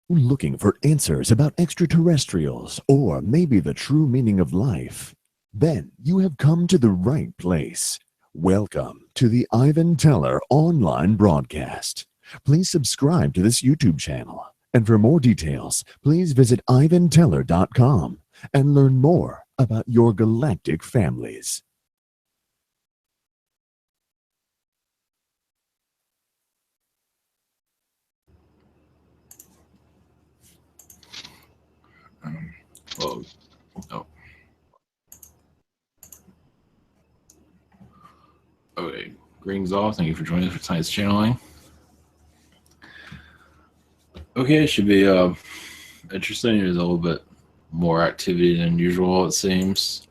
Looking for answers about extraterrestrials or maybe the true meaning of life? Then you have come to the right place. Welcome to the Ivan Teller online broadcast. Please subscribe to this YouTube channel. And for more details, please visit ivanteller.com and learn more about your galactic families. Oh, oh. Okay. Greetings all. Thank you for joining us for tonight's channeling. Okay, it should be interesting. There's a little bit more activity than usual, it seems.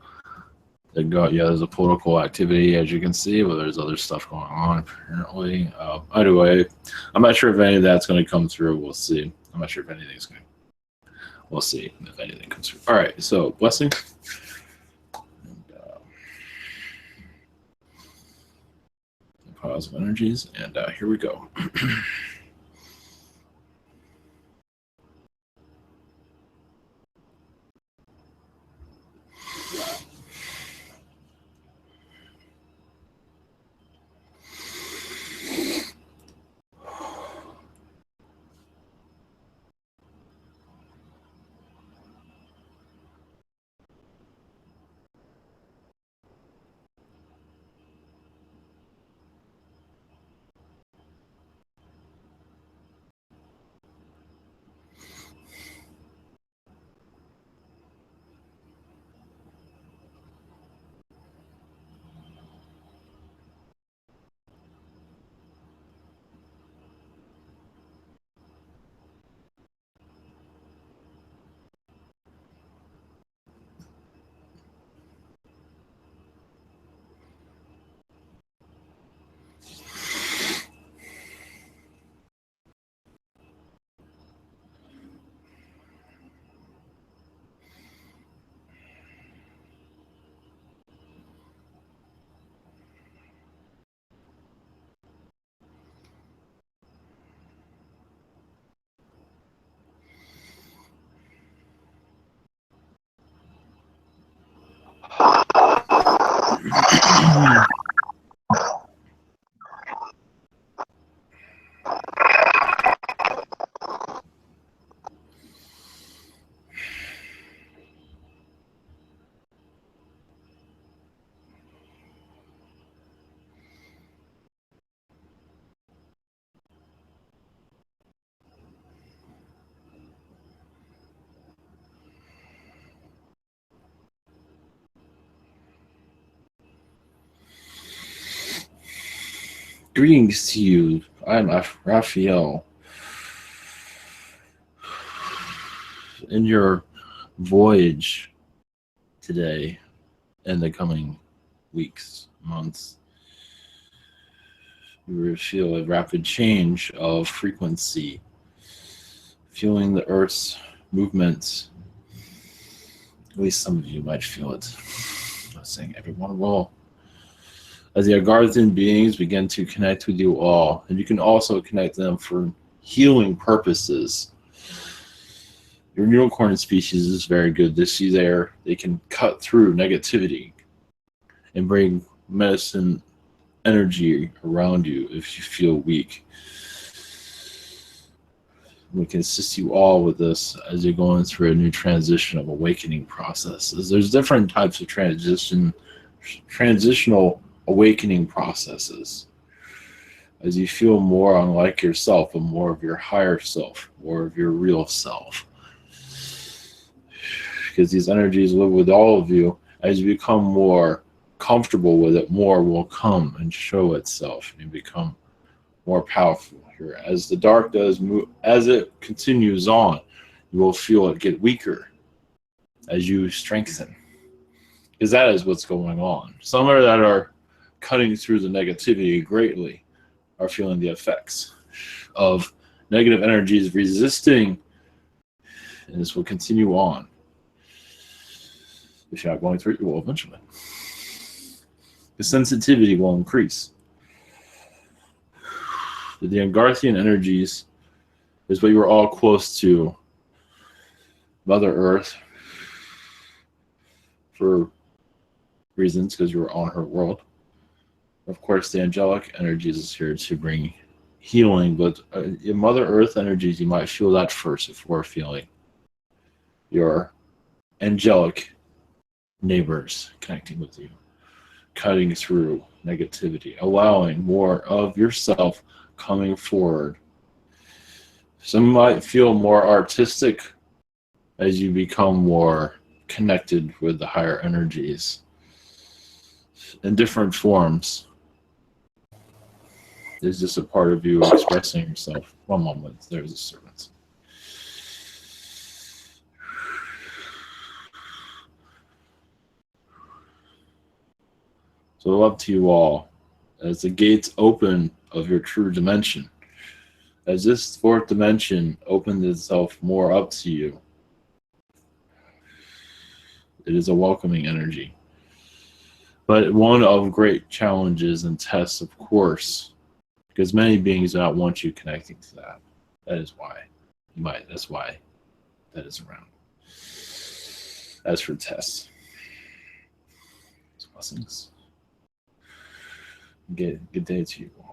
There's a political activity, as you can see, but there's other stuff going on, apparently. Anyway, I'm not sure if any of that's going to come through. We'll see. I'm not sure if anything's going to. We'll see if anything comes through. All right, so blessings. Positive energies, and here we go. Greetings to you. I'm Raphael. In your voyage today and the coming weeks, months, you will feel a rapid change of frequency, feeling the Earth's movements. At least some of you might feel it. I'm not saying everyone will. As the Agarthan beings begin to connect with you all, and you can also connect them for healing purposes. Your unicorn species is very good. They can cut through negativity and bring medicine energy around you if you feel weak. We can assist you all with this as you're going through a new transition of awakening processes. There's different types of transitional awakening processes. As you feel more unlike yourself, but more of your higher self, more of your real self. Because these energies live with all of you, as you become more comfortable with it, more will come and show itself, and you become more powerful here. As the dark does move, as it continues on, you will feel it get weaker as you strengthen. Because that is what's going on. Some that are cutting through the negativity greatly are feeling the effects of negative energies resisting, and this will continue on. If you're not going through it, you will eventually. The sensitivity will increase. The Angarthian energies is but you were all close to Mother Earth for reasons, because you were on her world. Of course, the angelic energies is here to bring healing, but in Mother Earth energies, you might feel that first before feeling your angelic neighbors connecting with you, cutting through negativity, allowing more of yourself coming forward. Some might feel more artistic as you become more connected with the higher energies in different forms. It's just a part of you expressing yourself. One moment, there's a servant. So up to you all, as the gates open of your true dimension, as this fourth dimension opens itself more up to you, it is a welcoming energy. But one of great challenges and tests, of course, because many beings do not want you connecting to that. That is why that's why that is around. As for tests, blessings. Good day to you all.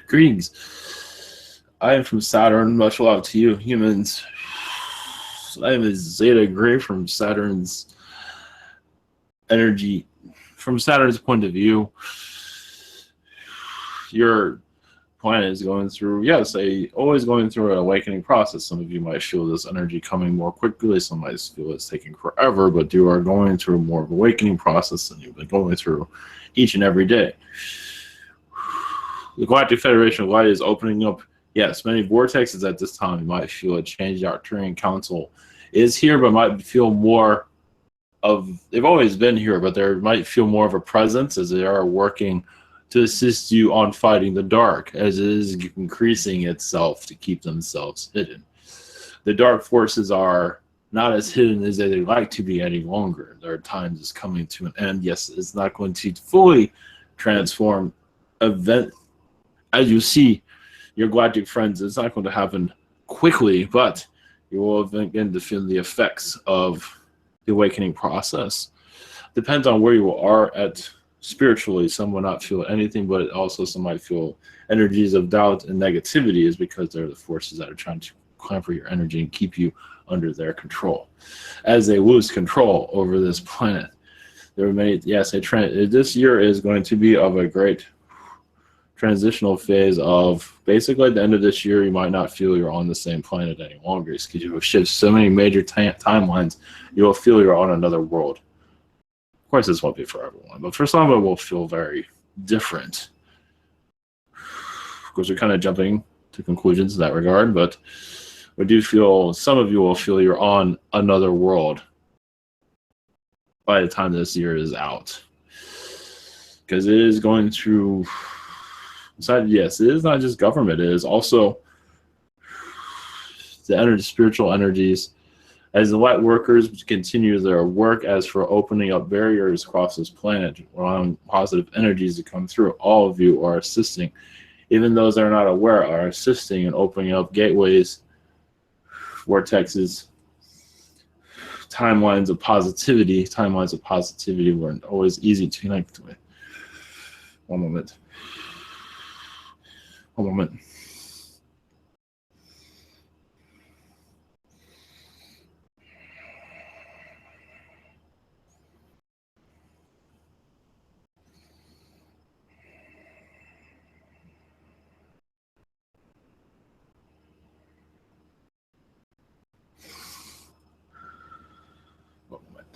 Greetings. I am from Saturn. Much love to you, humans. I am a Zeta Gray from Saturn's energy. From Saturn's point of view, your planet is going through, always going through an awakening process. Some of you might feel this energy coming more quickly. Some might feel it's taking forever, but you are going through more of an awakening process than you've been going through each and every day. The Galactic Federation of Light is opening up, yes, many vortexes at this time. You might feel a change. The Archangel Council is here, but might feel more of, they've always been here, but there might feel more of a presence as they are working to assist you on fighting the dark, as it is increasing itself to keep themselves hidden. The dark forces are not as hidden as they'd like to be any longer. Their time is coming to an end. Yes, it's not going to fully transform event. As you see your galactic friends, it's not going to happen quickly, but you will begin to feel the effects of the awakening process. Depends on where you are at spiritually. Some will not feel anything, but also some might feel energies of doubt and negativity, is because they're the forces that are trying to clamp your energy and keep you under their control. As they lose control over this planet, there are many, yes, this year is going to be of a great transitional phase of, basically at the end of this year, you might not feel you're on the same planet any longer, because you will shift so many major timelines, you will feel you're on another world. Of course, this won't be for everyone, but for some it will feel very different. Of course, we're kind of jumping to conclusions in that regard, but we do feel, some of you will feel you're on another world by the time this year is out. Because it is going through, yes, it is not just government, it is also the spiritual energies. As the light workers continue their work as for opening up barriers across this planet, allowing positive energies to come through, all of you are assisting. Even those that are not aware are assisting in opening up gateways, vortexes, timelines of positivity. Timelines of positivity weren't always easy to connect with. One moment. One moment. One moment.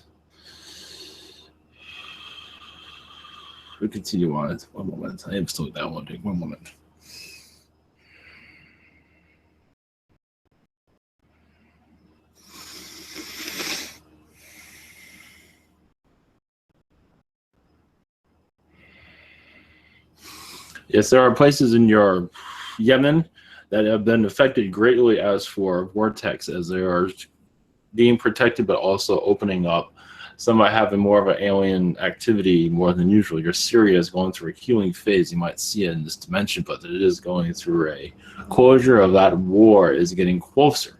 We continue on it. One moment. I am still downloading. One moment. Yes, there are places in your Yemen that have been affected greatly as for vortex, as they are being protected but also opening up. Some might have more of an alien activity more than usual. Your Syria is going through a healing phase. You might see it in this dimension, but it is going through a closure of that war is getting closer.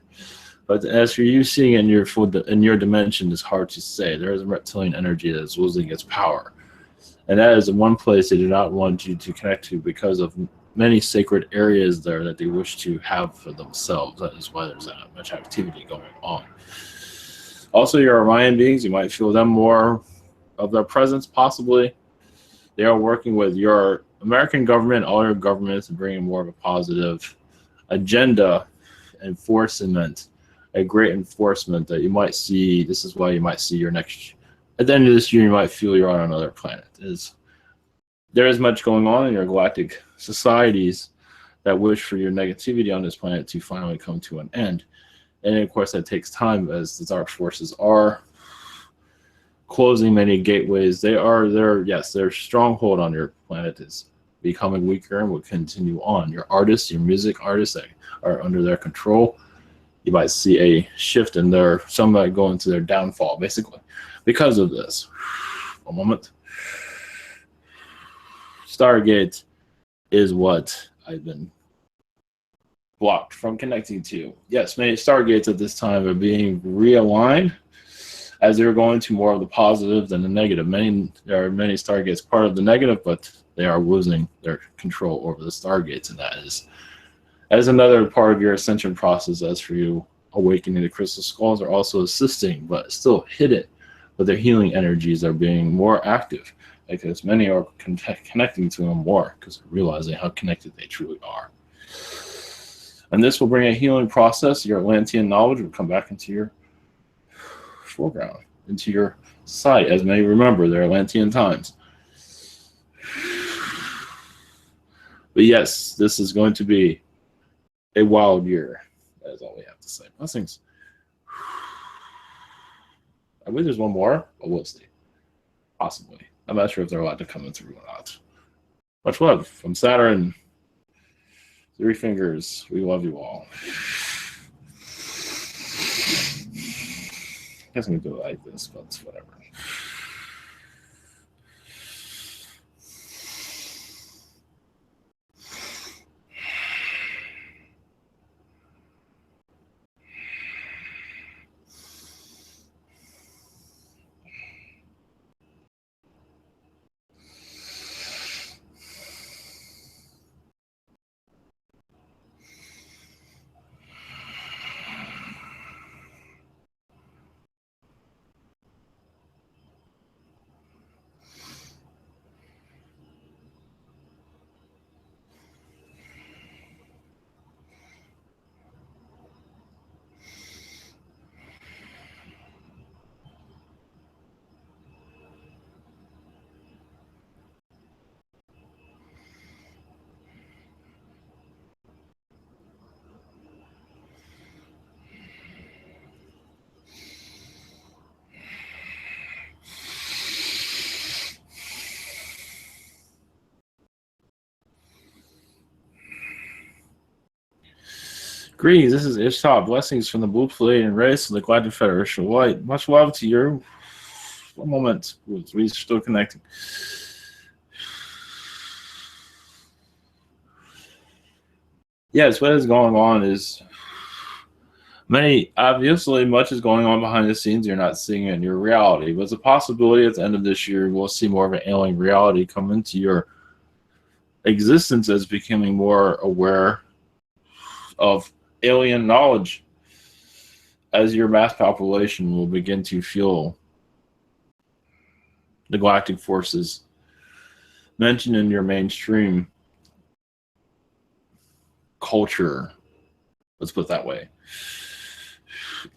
But as for you seeing in your dimension, it's hard to say. There is a reptilian energy that is losing its power. And that is one place they do not want you to connect to because of many sacred areas there that they wish to have for themselves. That is why there's that much activity going on. Also, your Orion beings, you might feel them more of their presence, possibly. They are working with your American government, all your governments, and bringing more of a positive agenda, enforcement, a great enforcement that you might see. This is why you might see your next. At the end of this year, you might feel you're on another planet. There is much going on in your galactic societies that wish for your negativity on this planet to finally come to an end. And of course, that takes time as the dark forces are closing many gateways. Their stronghold on your planet is becoming weaker and will continue on. Your artists, your music artists that are under their control, you might see a shift in some might go into their downfall, basically, because of this. A moment. Stargate is what I've been blocked from connecting to. Yes, many Stargates at this time are being realigned as they're going to more of the positive than the negative. There are many Stargates part of the negative, but they are losing their control over the Stargates, and that is another part of your ascension process. As for you, awakening the crystal skulls are also assisting, but still hidden. But their healing energies are being more active because many are connecting to them more because they're realizing how connected they truly are. And this will bring a healing process. Your Atlantean knowledge will come back into your foreground, into your society. As many remember, they're Atlantean times. But yes, this is going to be a wild year. That is all we have to say. Blessings. I believe there's one more, but we'll see. Possibly. I'm not sure if they're allowed to come in through or not. Much love from Saturn. 3 fingers. We love you all. I guess I'm going to do it like this, but whatever. Greetings, this is Ishta. Blessings from the Blue Pleiadian race of the Galactic Federation of Light. Much love to you. One moment, we're still connecting. Yes, what is going on is obviously much is going on behind the scenes. You're not seeing it in your reality, but it's a possibility at the end of this year we'll see more of an alien reality come into your existence as becoming more aware of alien knowledge, as your mass population will begin to feel the galactic forces mentioned in your mainstream culture. Let's put it that way.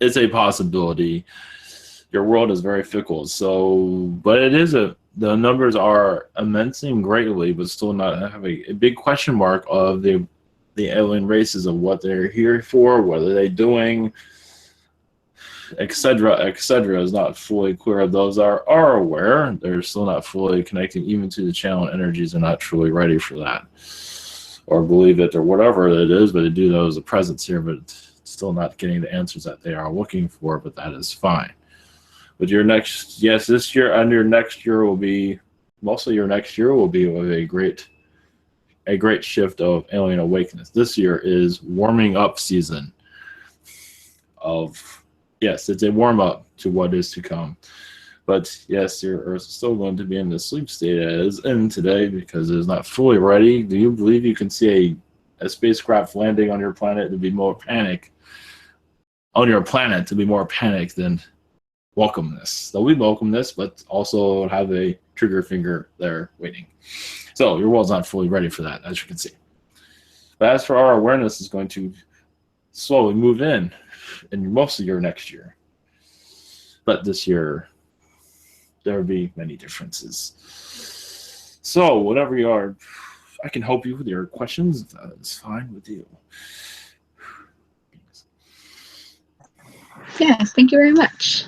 It's a possibility. Your world is very fickle, but it is the numbers are immensely and greatly, but still not have a big question mark of the alien races, of what they're here for, what are they doing, etc., etc. is not fully clear. Those are aware. They're still not fully connecting even to the channel energies. Are not truly ready for that, or believe it, or whatever it is, but they do know there's a presence here, but still not getting the answers that they are looking for, but that is fine. But this year and your next year will be, mostly your next year will be with a great shift of alien awakeness. This year is warming up season of, yes, it's a warm up to what is to come. But yes, your Earth is still going to be in the sleep state as in today, because it is not fully ready. Do you believe you can see a spacecraft landing on your planet to be more panic? On your planet to be more panic than welcome this. So we welcome this, but also have a trigger finger there waiting. So your world's not fully ready for that, as you can see. But as for our awareness, is going to slowly move in most of your next year. But this year, there will be many differences. So whatever you are, I can help you with your questions. That is fine with you. Yes, thank you very much.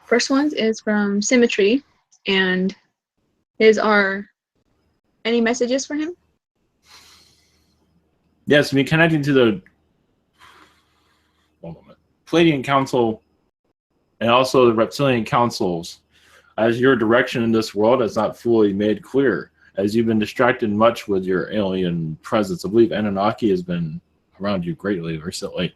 First one is from Symmetry, and any messages for him? Yes, me connecting to the Pleiadian Council and also the Reptilian Councils, as your direction in this world is not fully made clear, as you've been distracted much with your alien presence. I believe Anunnaki has been around you greatly recently.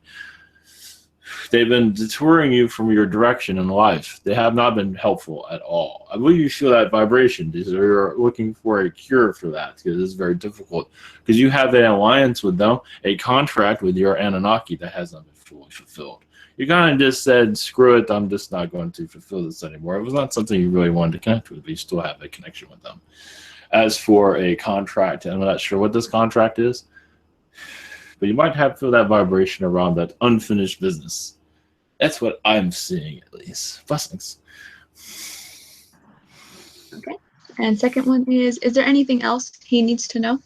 They've been detouring you from your direction in life. They have not been helpful at all. I believe you feel that vibration, because you're looking for a cure for that, because it's very difficult. Because you have an alliance with them, a contract with your Anunnaki that has not been fully fulfilled. You kind of just said, screw it, I'm just not going to fulfill this anymore. It was not something you really wanted to connect with, but you still have a connection with them. As for a contract, I'm not sure what this contract is, but you might feel that vibration around that unfinished business. That's what I'm seeing, at least. Blessings. Okay. And second one is there anything else he needs to know?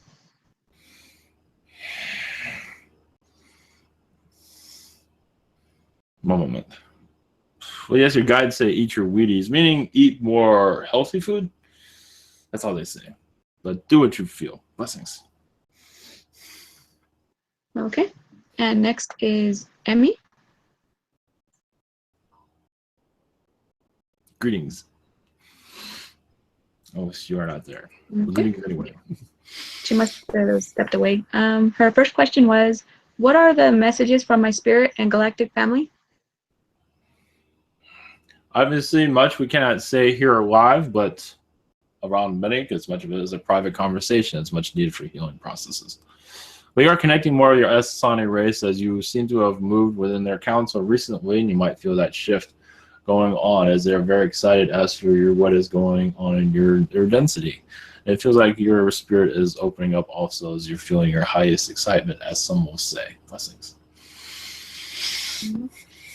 One moment. Well, yes, your guides say eat your Wheaties, meaning eat more healthy food. That's all they say. But do what you feel. Blessings. Okay. And next is Emmy. Greetings. Oh, you are not there. Okay. Anyway. She must have stepped away. Her first question was, what are the messages from my spirit and galactic family? Obviously, much we cannot say here live, but around many, because much of it is a private conversation. It's much needed for healing processes. We are connecting more of your Esthani race, as you seem to have moved within their council recently, and you might feel that shift going on, as they're very excited as for what is going on in your density. It feels like your spirit is opening up also, as you're feeling your highest excitement, as some will say. Blessings.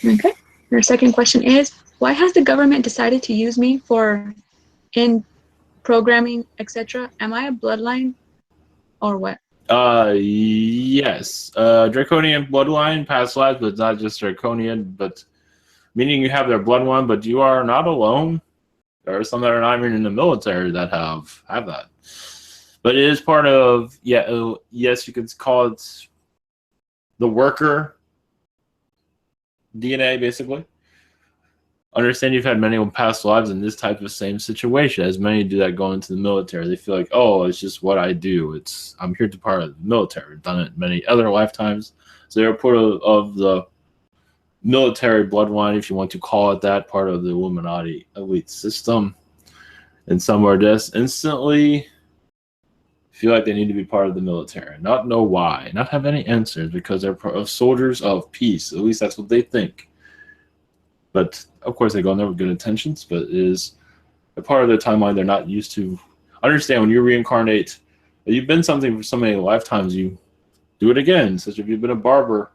Okay. Her second question is, why has the government decided to use me in programming, etc.? Am I a bloodline or what? Yes. Draconian bloodline, past lives, but not just Draconian, but meaning you have their bloodline, but you are not alone. There are some that are not even in the military that have that. But it is part of, yes, you could call it the worker DNA, basically. Understand you've had many past lives in this type of same situation, as many do that go into the military. They feel like, oh, it's just what I do. I'm here to part of the military. I've done it many other lifetimes. So they're part of the military bloodline, if you want to call it that, part of the Illuminati elite system. And some are just instantly feel like they need to be part of the military, not know why, not have any answers, because they're soldiers of peace. At least that's what they think. But of course, they go in there with good intentions, but it is a part of their timeline they're not used to. Understand when you reincarnate, you've been something for so many lifetimes, you do it again. Such if you've been a barber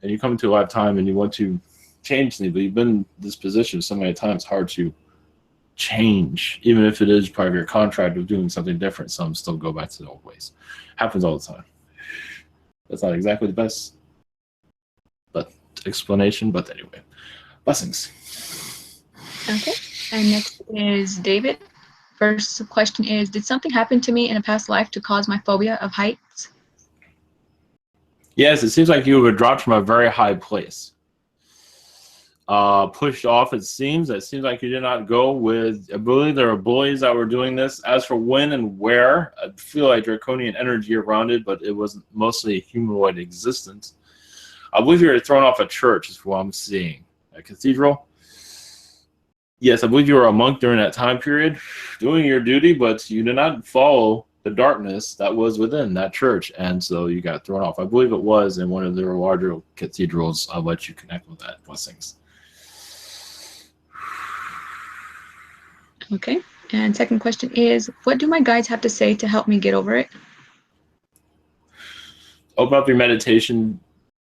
and you come into a lifetime and you want to change things, but you've been in this position so many times, hard to change, even if it is part of your contract of doing something different. Some still go back to the old ways. Happens all the time. That's not exactly the best explanation, but anyway. Blessings. Okay. And next is David. First question is, did something happen to me in a past life to cause my phobia of heights? Yes, it seems like you were dropped from a very high place. Pushed off, it seems. It seems like you did not go with, I believe there are bullies that were doing this. As for when and where, I feel like draconian energy around it, but it was mostly a humanoid existence. I believe you were thrown off a church is what I'm seeing. A cathedral. Yes, I believe you were a monk during that time period, doing your duty, but you did not follow the darkness that was within that church, and so you got thrown off. I believe it was in one of their larger cathedrals. I'll let you connect with that. Blessings. Okay. And second question is, what do my guides have to say to help me get over it? Open up your meditation,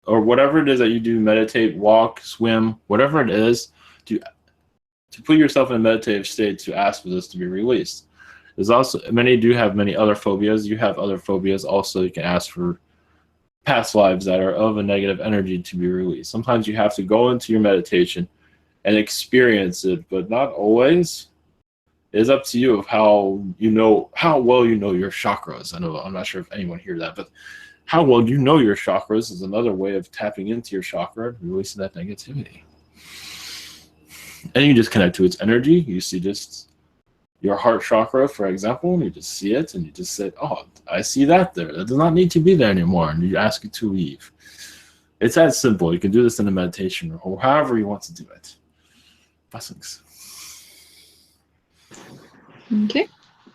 or whatever it is that you do, meditate, walk, swim, whatever it is, to put yourself in a meditative state to ask for this to be released. There's also, many do have many other phobias. You have other phobias also. You can ask for past lives that are of a negative energy to be released. Sometimes you have to go into your meditation and experience it, but not always. It is up to you of how well you know your chakras. I'm not sure if anyone hears that, but how well you know your chakras is another way of tapping into your chakra and releasing that negativity. And you just connect to its energy. You see just your heart chakra, for example, and you just see it, and you just say, oh, I see that there. That does not need to be there anymore. And you ask it to leave. It's that simple. You can do this in a meditation or however you want to do it. Blessings. Okay.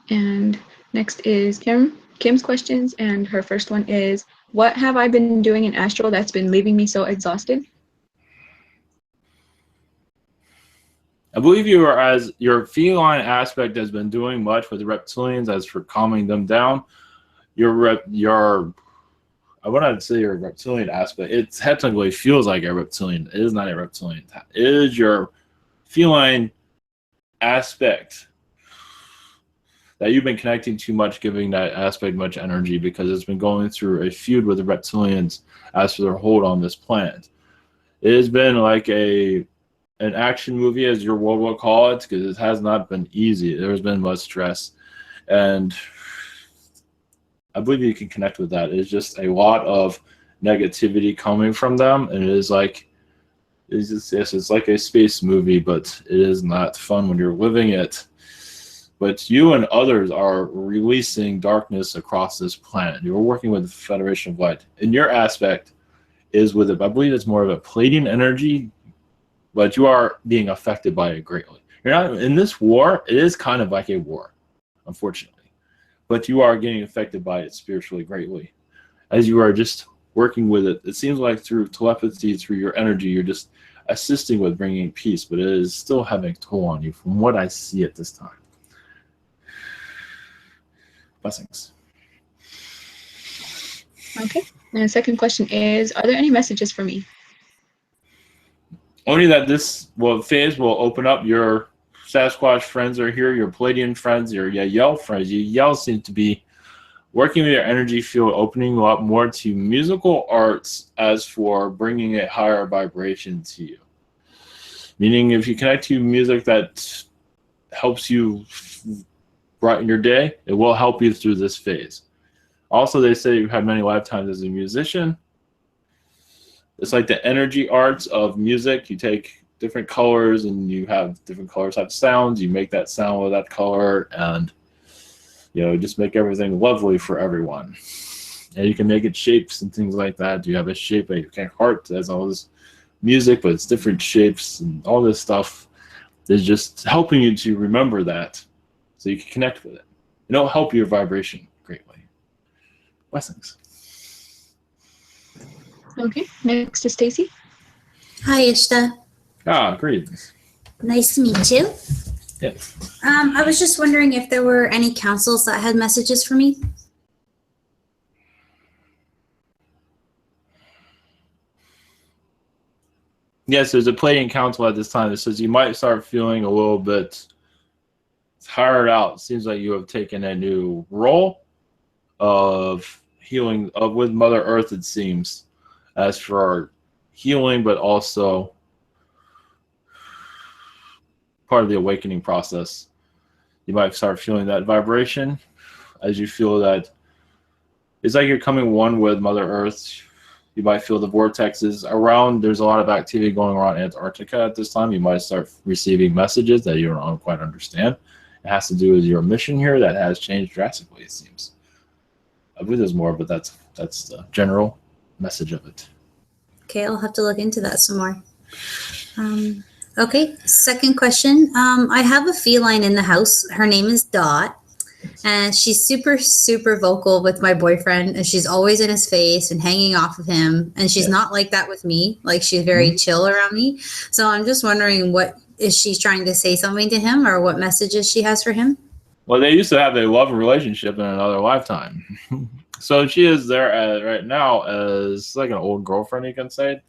And next is Kim's questions, and her first one is, what have I been doing in astral that's been leaving me so exhausted? I believe you are, as your feline aspect has been doing much with reptilians as for calming them down. I wouldn't say your reptilian aspect. It technically feels like a reptilian. It is not a reptilian. It is your feline aspect that you've been connecting too much, giving that aspect much energy because it's been going through a feud with the reptilians as for their hold on this planet. It has been like an action movie, as your world will call it, because it has not been easy. There's been much stress, and I believe you can connect with that. It's just a lot of negativity coming from them, and it's like a space movie, but it is not fun when you're living it. But you and others are releasing darkness across this planet. You're working with the Federation of Light, and your aspect is with it. I believe it's more of a Pleiadian energy, but you are being affected by it greatly. You're not in this war. It is kind of like a war, unfortunately, but you are getting affected by it spiritually greatly, as you are just working with it. It seems like through telepathy, through your energy, you're just assisting with bringing peace, but it is still having a toll on you, from what I see at this time. Blessings. Okay. And the second question is, are there any messages for me? Only that this phase will open up. Your Sasquatch friends are here, your Pleiadian friends, your Yael friends. Yael seem to be working with your energy field, opening you up more to musical arts as for bringing a higher vibration to you. Meaning if you connect to music that helps you brighten your day, it will help you through this phase. Also, they say you've had many lifetimes as a musician, It's like the energy arts of music. You take different colors and you have different colors have sounds. You make that sound with that color, and just make everything lovely for everyone. And you can make it shapes and things like that. You have a shape like a heart that has all this music, but it's different shapes, and all this stuff is just helping you to remember that so you can connect with it. It'll help your vibration greatly. Blessings. Okay, next is Stacy. Hi, Ishta. Greetings. Nice to meet you. Yes. I was just wondering if there were any councils that had messages for me. Yes, there's a Pleiadian council at this time that says you might start feeling a little bit tired out. Seems like you have taken a new role of healing with Mother Earth, it seems, as for healing, but also part of the awakening process. You might start feeling that vibration as you feel that it's like you're coming one with Mother Earth. You might feel the vortexes around. There's a lot of activity going around Antarctica at this time. You might start receiving messages that you don't quite understand. It has to do with your mission here that has changed drastically, it seems. I believe there's more, but that's the general message of it. Okay, I'll have to look into that some more. Okay, second question. I have a feline in the house. Her name is Dot. And she's super, super vocal with my boyfriend. And she's always in his face and hanging off of him. And she's not like that with me. Like, she's very chill around me. So I'm just wondering, what is she trying to say something to him, or what messages she has for him? Well, they used to have a love relationship in another lifetime. So she is there right now as like an old girlfriend, you can say.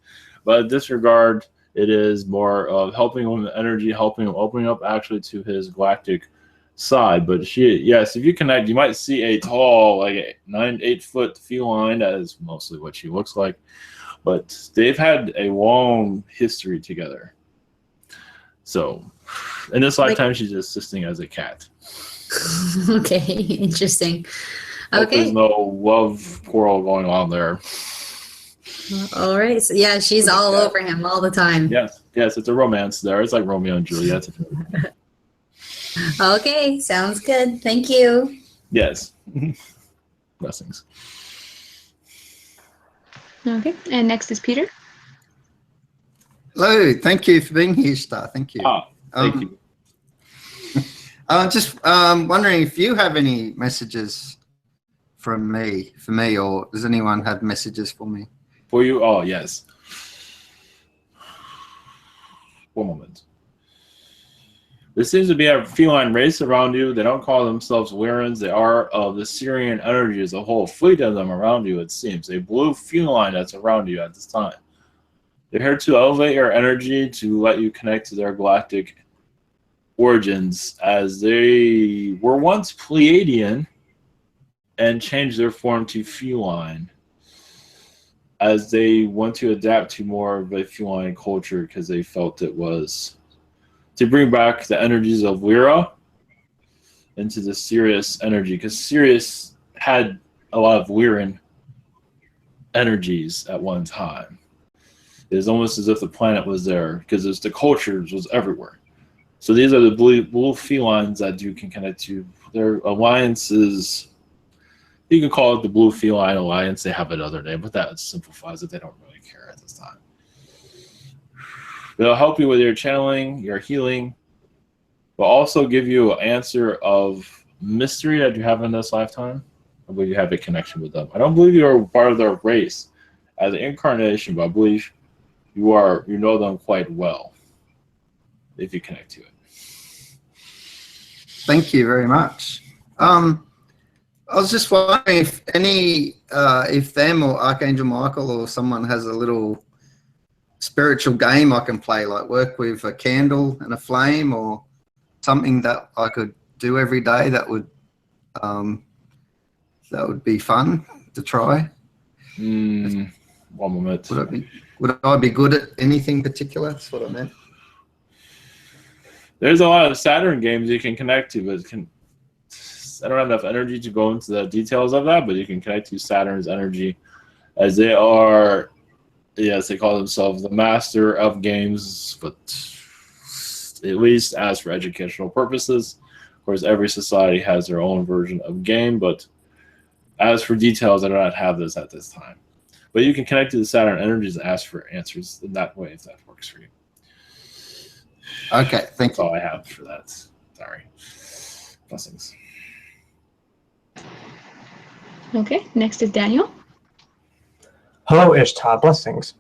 But in this regard, it is more of helping him with energy, helping him opening up actually to his galactic side. But yes, if you connect, you might see a tall, like a 8 foot feline. That is mostly what she looks like. But they've had a long history together. So in this lifetime, she's just assisting as a cat. Okay, interesting. Hope Okay. there's no love quarrel going on there. All right. So yeah, she's all over him all the time. Yes, it's a romance there. It's like Romeo and Juliet. Okay, sounds good. Thank you. Yes. Blessings. Okay, and next is Peter. Hello, thank you for being here, Ishta. Thank you. Thank you. I'm just wondering if you have any messages for me, or does anyone have messages for me? For you? Oh, yes. One moment. There seems to be a feline race around you. They don't call themselves Wirans. They are of the Syrian energy as a whole. Fleet of them around you, it seems. A blue feline that's around you at this time. They're here to elevate your energy, to let you connect to their galactic origins, as they were once Pleiadian and changed their form to feline, as they want to adapt to more of a feline culture because they felt it was to bring back the energies of Lyra into the Sirius energy, because Sirius had a lot of Lyran energies at one time. It was almost as if the planet was there, because the cultures was everywhere. So these are the blue felines that you can connect to. Their alliances, you can call it the Blue Feline Alliance. They have another name, but that simplifies it. They don't really care at this time. They'll help you with your channeling, your healing, but also give you an answer of mystery that you have in this lifetime. I believe you have a connection with them. I don't believe you're part of their race as an incarnation, but I believe you know them quite well if you connect to it. Thank you very much. I was just wondering if them or Archangel Michael or someone has a little spiritual game I can play, like work with a candle and a flame, or something that I could do every day that would be fun to try. One moment. Would I be good at anything particular? That's what I meant. There's a lot of Saturn games you can connect to, but I don't have enough energy to go into the details of that, but you can connect to Saturn's energy, as they are yes, they call themselves the master of games, but at least as for educational purposes. Of course, every society has their own version of game, but as for details, I do not have this at this time. But you can connect to the Saturn energies and ask for answers in that way if that works for you. Okay, thank That's you. all I have for that. Sorry. Blessings. Okay, next is Daniel. Hello, Ishta. Blessings.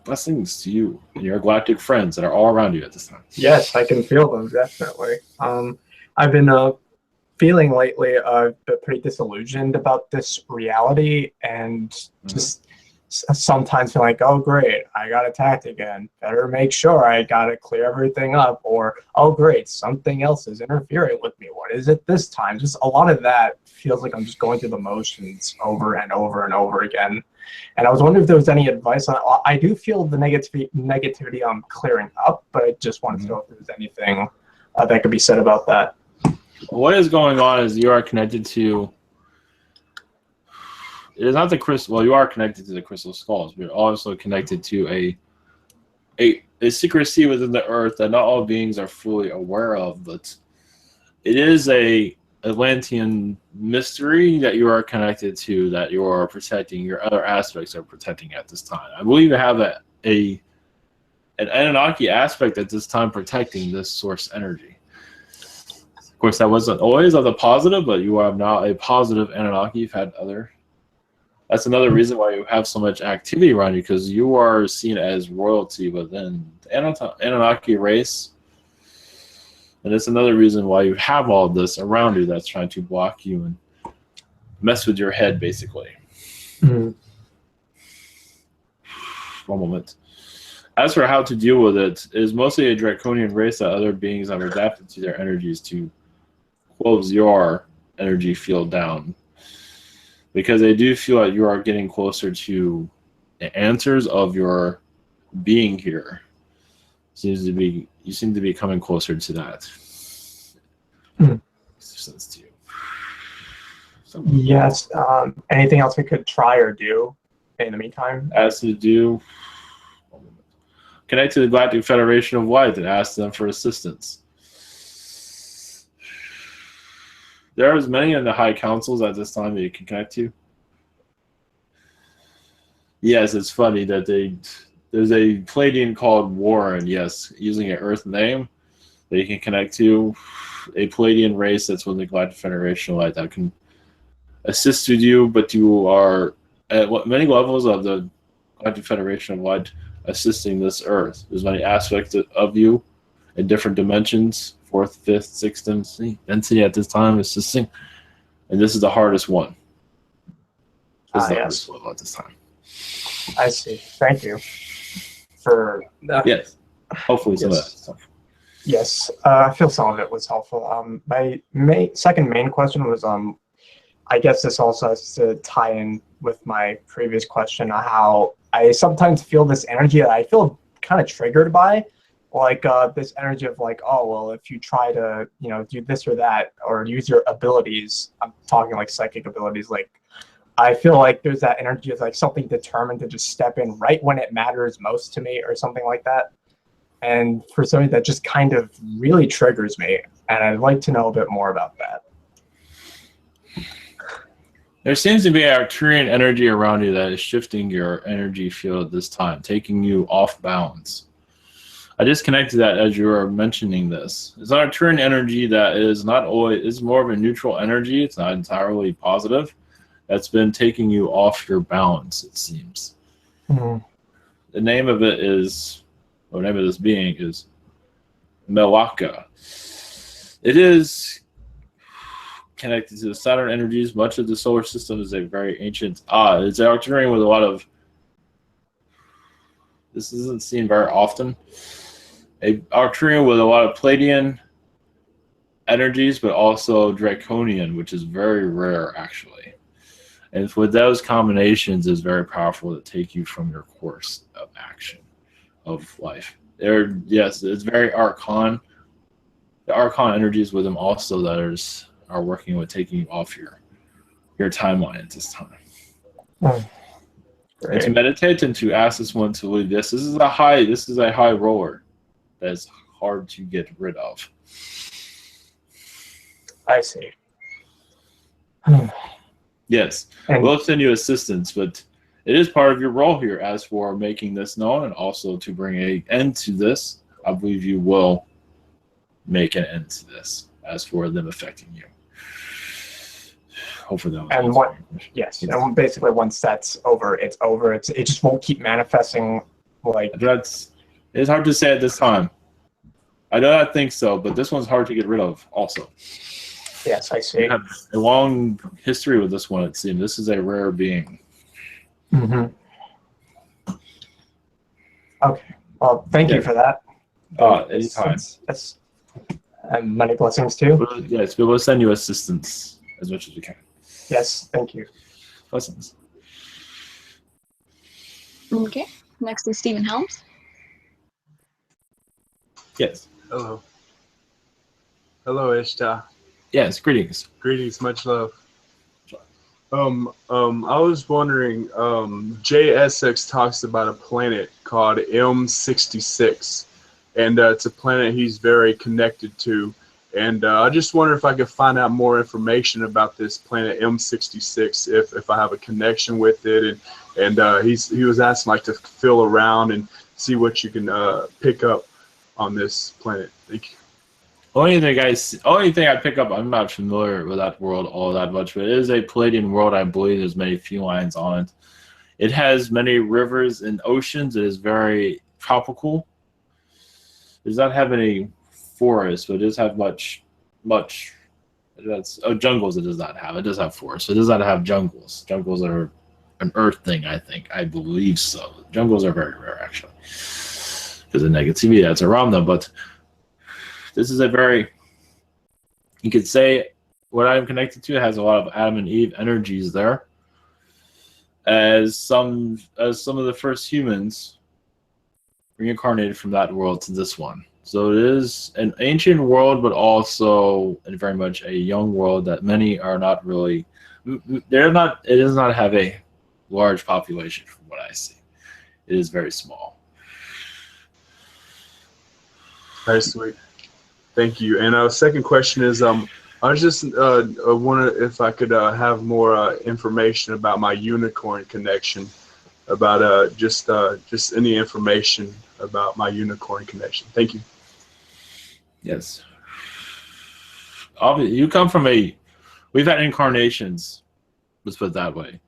Blessings to you and your galactic friends that are all around you at this time. Yes, I can feel them, definitely. I've been feeling lately pretty disillusioned about this reality, and just sometimes feel like, oh great, I got attacked again. Better make sure I gotta clear everything up. Or, oh great, something else is interfering with me. What is it this time? Just a lot of that feels like I'm just going through the motions over and over and over again. And I was wondering if there was any advice on it. I do feel the negativity clearing up, but I just wanted to know if there was anything that could be said about that. What is going on is you are connected to, it is not the crystal, well, you are connected to the crystal skulls, but you're also connected to a secrecy within the earth that not all beings are fully aware of, but it is a Atlantean mystery that you are connected to, that you are protecting, your other aspects are protecting at this time. I believe you have an Anunnaki aspect at this time protecting this source energy. Of course, that wasn't always of the positive, but you are now a positive Anunnaki. You've had other. That's another reason why you have so much activity around you, because you are seen as royalty within the Anunnaki race. And it's another reason why you have all this around you that's trying to block you and mess with your head, basically. Mm-hmm. One moment. As for how to deal with it, it is mostly a draconian race that other beings have adapted to their energies to close your energy field down. Because they do feel like you are getting closer to the answers of your being here. You seem to be coming closer to that. Sense to you. Yes. Anything else we could try or do in the meantime? As to do, connect to the Galactic Federation of Light and ask them for assistance. There are as many in the high councils at this time that you can connect to. Yes, it's funny that there's a Pleiadian called Warren, yes, using an Earth name that you can connect to. A Pleiadian race that's within the Galactic Federation of Light that can assist with you, but you are at many levels of the Galactic Federation of Light assisting this Earth. There's many aspects of you in different dimensions, 4th, 5th, 6th density at this time assisting, and this is the hardest one. This is the hardest level at this time. I see. Thank you for that. Yes. Hopefully some of that stuff. Yes, I feel some of it was helpful. My second main question was, I guess this also has to tie in with my previous question on how I sometimes feel this energy that I feel kind of triggered by, like this energy of like, oh, well, if you try to, do this or that, or use your abilities, I'm talking like psychic abilities, like I feel like there's that energy of like something determined to just step in right when it matters most to me or something like that. And for something that just kind of really triggers me, and I'd like to know a bit more about that. There seems to be an Arcturian energy around you that is shifting your energy field this time, taking you off balance. I disconnected that as you were mentioning this. It's an Arcturian energy that is not always, it's more of a neutral energy. It's not entirely positive. That's been taking you off your balance, it seems. Mm-hmm. The name of it is, or the name of this being is Melaka. It is connected to the Saturn energies. Much of the solar system is a very ancient. It's Arcturian with a lot of. This isn't seen very often. A Arcturian with a lot of Pleiadian energies, but also Draconian, which is very rare, actually. And with those combinations, is very powerful to take you from your course of action of life. Yes, it's very Archon. The Archon energies with them also that are working with taking you off your timeline at this time. And to meditate and to ask this one to leave this. This is a high roller that's hard to get rid of. I see. Yes, And we'll send you assistance, but it is part of your role here as for making this known and also to bring an end to this. I believe you will make an end to this as for them affecting you. Hopefully that was and what? Yes, and basically once that's over, it's over. It just won't keep manifesting. Like it's hard to say at this time. I do not think so, but this one's hard to get rid of also. Yes, I see. You have a long history with this one, it seems. This is a rare being. Mm-hmm. Okay. Well, thank you for that. Anytime. That's and many blessings too. Yes, we will send you assistance as much as we can. Yes, thank you. Blessings. Okay. Next is Stephen Helms. Yes. Hello. Hello, Ishta. Yes, greetings. Greetings, much love. I was wondering, JSX talks about a planet called M66, and it's a planet he's very connected to. And I just wonder if I could find out more information about this planet M66, if I have a connection with it. And he was asking like to feel around and see what you can pick up on this planet. Thank you. Only thing I pick up, I'm not familiar with that world all that much, but it is a Pleiadian world. I believe there's many felines on it. It has many rivers and oceans. It is very tropical. It does not have any forests, but it does have much. Jungles it does not have. It does have forests. It does not have jungles. Jungles are an Earth thing, I believe so. Jungles are very rare, actually, because of negativity that's around them, but this is you could say what I'm connected to has a lot of Adam and Eve energies there. As some of the first humans reincarnated from that world to this one. So it is an ancient world, but also very much a young world that many are not really, it does not have a large population from what I see. It is very small. Very sweet. Thank you. And second question is, I was just wondering if I could have more information about my unicorn connection, about just any information about my unicorn connection. Thank you. Yes. Obviously, you come from we've had incarnations, let's put it that way.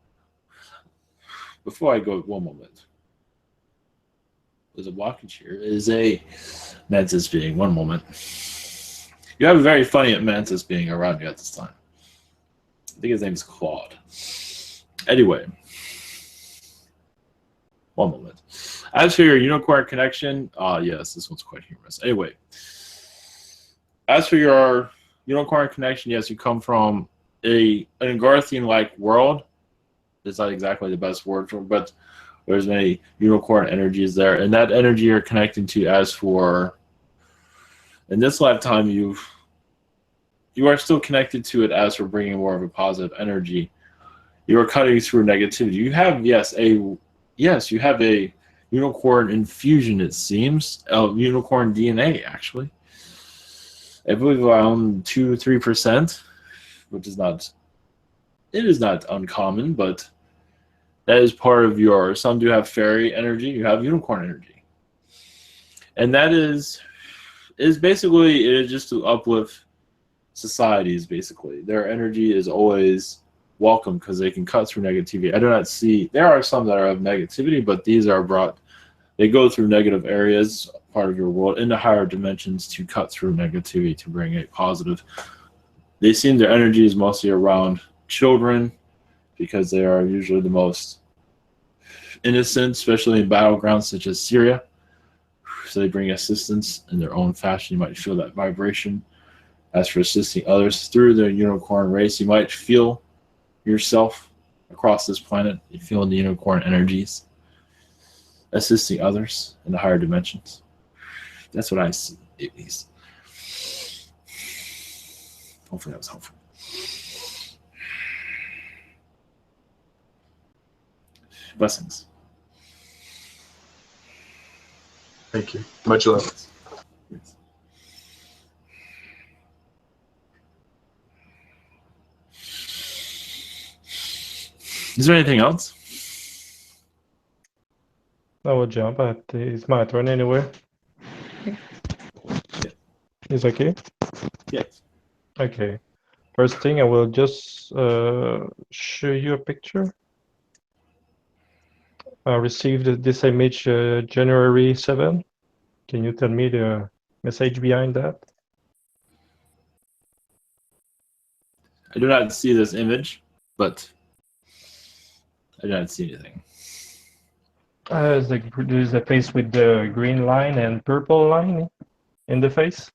Before I go, one moment. There's a blockage here. It is a mantis being. One moment. You have a very funny mantis being around you at this time. I think his name is Claude. Anyway. One moment. As for your unicorn connection, yes, this one's quite humorous. Anyway. As for your unicorn connection, yes, you come from an Garthian-like world. It's not exactly the best word for it, but there's many unicorn energies there. And that energy you're connecting to as for in this lifetime, you are still connected to it as for bringing more of a positive energy. You are cutting through negativity. You have, you have a unicorn infusion, it seems, of unicorn DNA, actually. I believe around 2-3%, which is not, it is not uncommon, but that is part of some do have fairy energy, you have unicorn energy. And that is basically, it is just to uplift societies, basically. Their energy is always welcome because they can cut through negativity. I do not see, there are some that are of negativity, but these are they go through negative areas, part of your world, into higher dimensions to cut through negativity, to bring a positive. They seem their energy is mostly around children because they are usually the most innocent, especially in battlegrounds such as Syria. So they bring assistance in their own fashion. You might feel that vibration. As for assisting others through the unicorn race, you might feel yourself across this planet. You feel the unicorn energies, assisting others in the higher dimensions. That's what I see, at least. Hopefully that was helpful. Blessings. Thank you. Much love. Yes. Is there anything else? I will jump, but it's my turn anyway. Yeah. Is okay? Yes. Okay. First thing, I will just show you a picture. I received this image January 7. Can you tell me the message behind that? I do not see this image, but I do not see anything. There's a face with the green line and purple line in the face.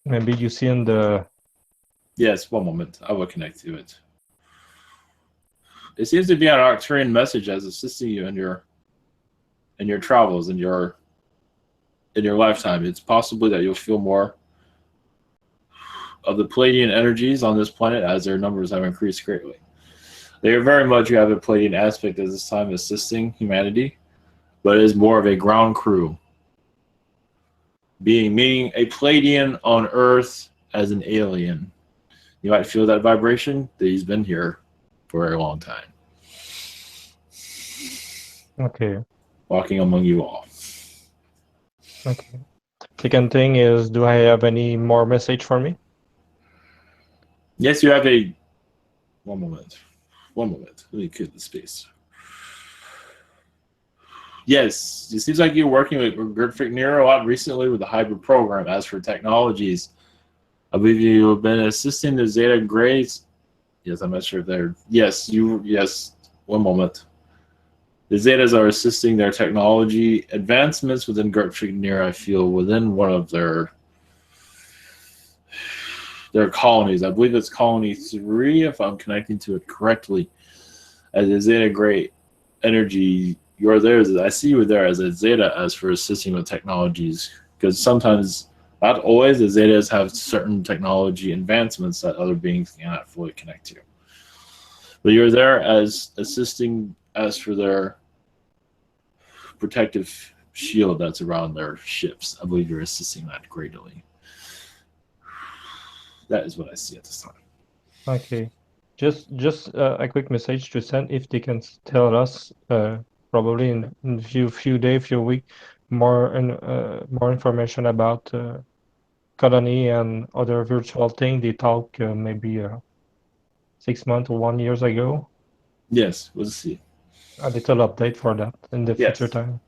Maybe you see in the... Yes, one moment. I will connect to it. It seems to be an Arcturian message as assisting you in your travels, in your lifetime. It's possibly that you'll feel more of the Pleiadian energies on this planet as their numbers have increased greatly. They are very much, you have a Pleiadian aspect at this time assisting humanity, but it is more of a ground crew. Meaning a Pleiadian on Earth as an alien. You might feel that vibration that he's been here for a long time. Okay. Walking among you all. Okay. Second thing is, do I have any more message for me? Yes, you have a... One moment. Let me clear the space. Yes, it seems like you're working with Gurfik Nero a lot recently with the hybrid program. As for technologies, I believe you have been assisting the Zeta Grays. Yes, I'm not sure if they're... Yes, one moment. The Zetas are assisting their technology advancements within Gurfik Nero, I feel, within one of their colonies. I believe it's colony 3, if I'm connecting to it correctly. As a Zeta Gray energy, you're there. I see you there as a Zeta as for assisting with technologies, because sometimes, not always, the Zetas have certain technology advancements that other beings cannot fully connect to. But you're there as assisting as for their protective shield that's around their ships. I believe you're assisting that greatly. That is what I see at this time. Okay. Just a quick message to send if they can tell us probably in few days, few weeks, more information about colony and other virtual thing they talk maybe 6 months or 1 year ago. Yes, we'll see. A little update for that in the future time.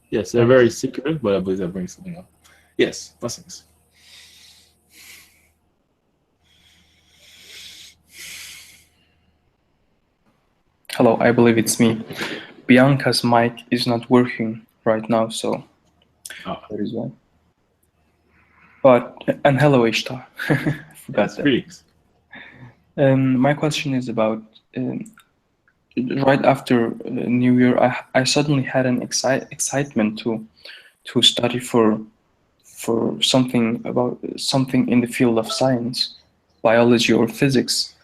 Yes, they're very secretive, but I believe that brings something up. Yes, blessings. Hello, I believe it's me. Bianca's mic is not working right now, so that is why. And hello, Ishta. Forgot that. Greetings. My question is about right after New Year, I suddenly had an excitement to study for something in the field of science, biology or physics.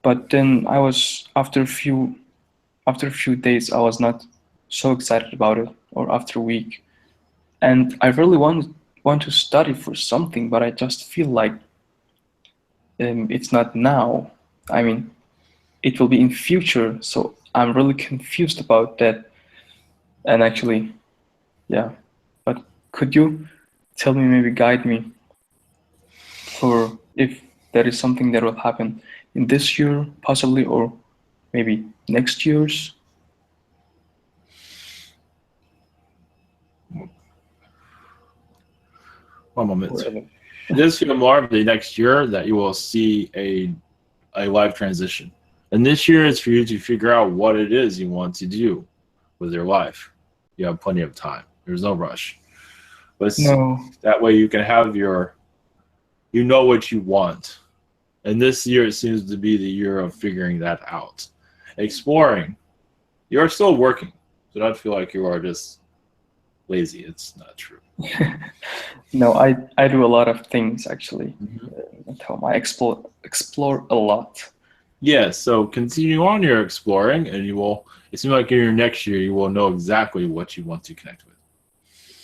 But then I was after a few days I was not so excited about it, or after a week, and I really want to study for something, but I just feel like it's not now. I mean, it will be in future, so I'm really confused about that. And actually, yeah, but could you tell me, maybe guide me for if there is something that will happen in this year possibly, or maybe next year's? One moment. It does feel more of the next year that you will see a life transition. And this year is for you to figure out what it is you want to do with your life. You have plenty of time. There's no rush. But that way you can have you know what you want. And this year it seems to be the year of figuring that out. Exploring. You're still working. So don't feel like you are just lazy. It's not true. No, I do a lot of things actually. At home. I explore a lot. Yes, so continue on your exploring, and you will, it seems like in your next year, you will know exactly what you want to connect with.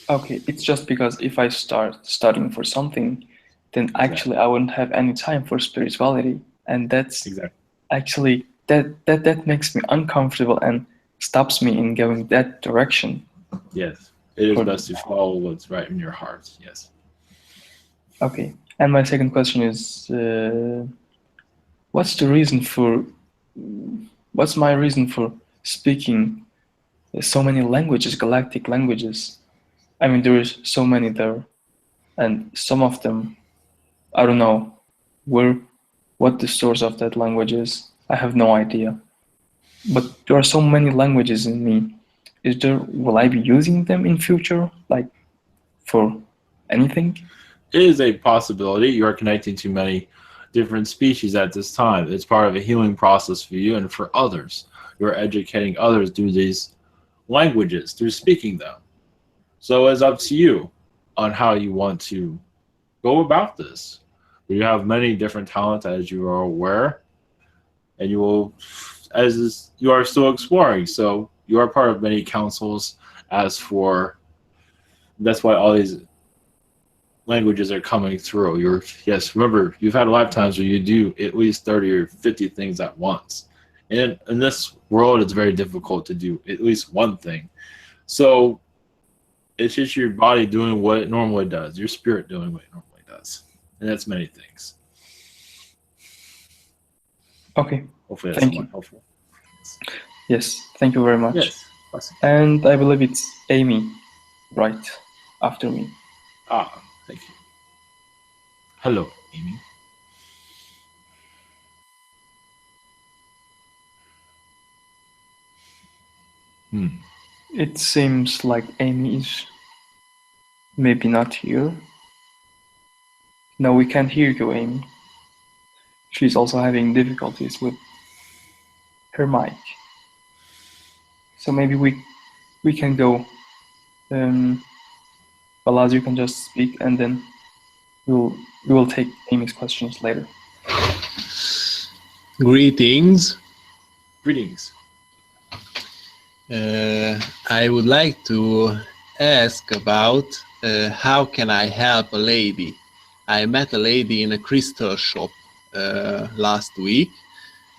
Okay, it's just because if I start studying for something, then actually I wouldn't have any time for spirituality, and that's Exactly. actually that makes me uncomfortable and stops me in going that direction. Yes, it is For- best to follow what's right in your heart. Yes. Okay, and my second question is, what's the reason for, what's my reason for speaking so many languages, galactic languages? I mean, there's so many there, and some of them, I don't know what the source of that language is. I have no idea. But there are so many languages in me. Will I be using them in future, like for anything? It is a possibility. You are connecting to many different species at this time. It's part of a healing process for you and for others. You're educating others through these languages, through speaking them. So it's up to you on how you want to go about this. You have many different talents, as you are aware, and you will, you are still exploring. So you are part of many councils. As for, that's why all these languages are coming through. Yes, remember, you've had lifetimes where you do at least 30 or 50 things at once. And in this world, it's very difficult to do at least one thing. So it's just your body doing what it normally does, your spirit doing what it normally does. And that's many things. Okay. Hopefully that's Thank somewhat you. helpful. Yes, thank you very much. Yes. Awesome. And I believe it's Amy, right after me. Thank you. Hello, Amy. It seems like Amy is maybe not here. No, we can't hear you, Amy. She's also having difficulties with her mic. So maybe we can go. Balaz, you can just speak, and then we will take Amy's questions later. Greetings. Greetings. I would like to ask about how can I help a lady. I met a lady in a crystal shop last week,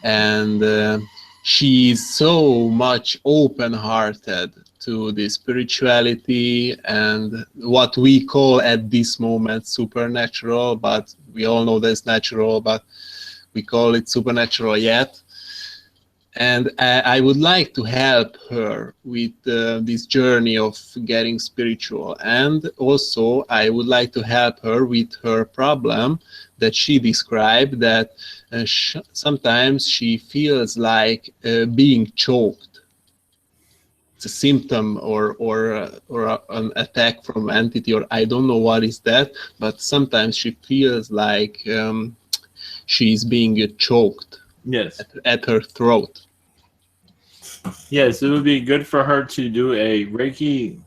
and she's so much open-hearted to the spirituality and what we call at this moment supernatural, but we all know that's natural, but we call it supernatural yet. And I would like to help her with this journey of getting spiritual. And also I would like to help her with her problem that she described, that sometimes she feels like being choked. It's a symptom or an attack from entity, or I don't know what is that, but sometimes she feels like she's being choked. Yes. At her throat. Yes, it would be good for her to do a Reiki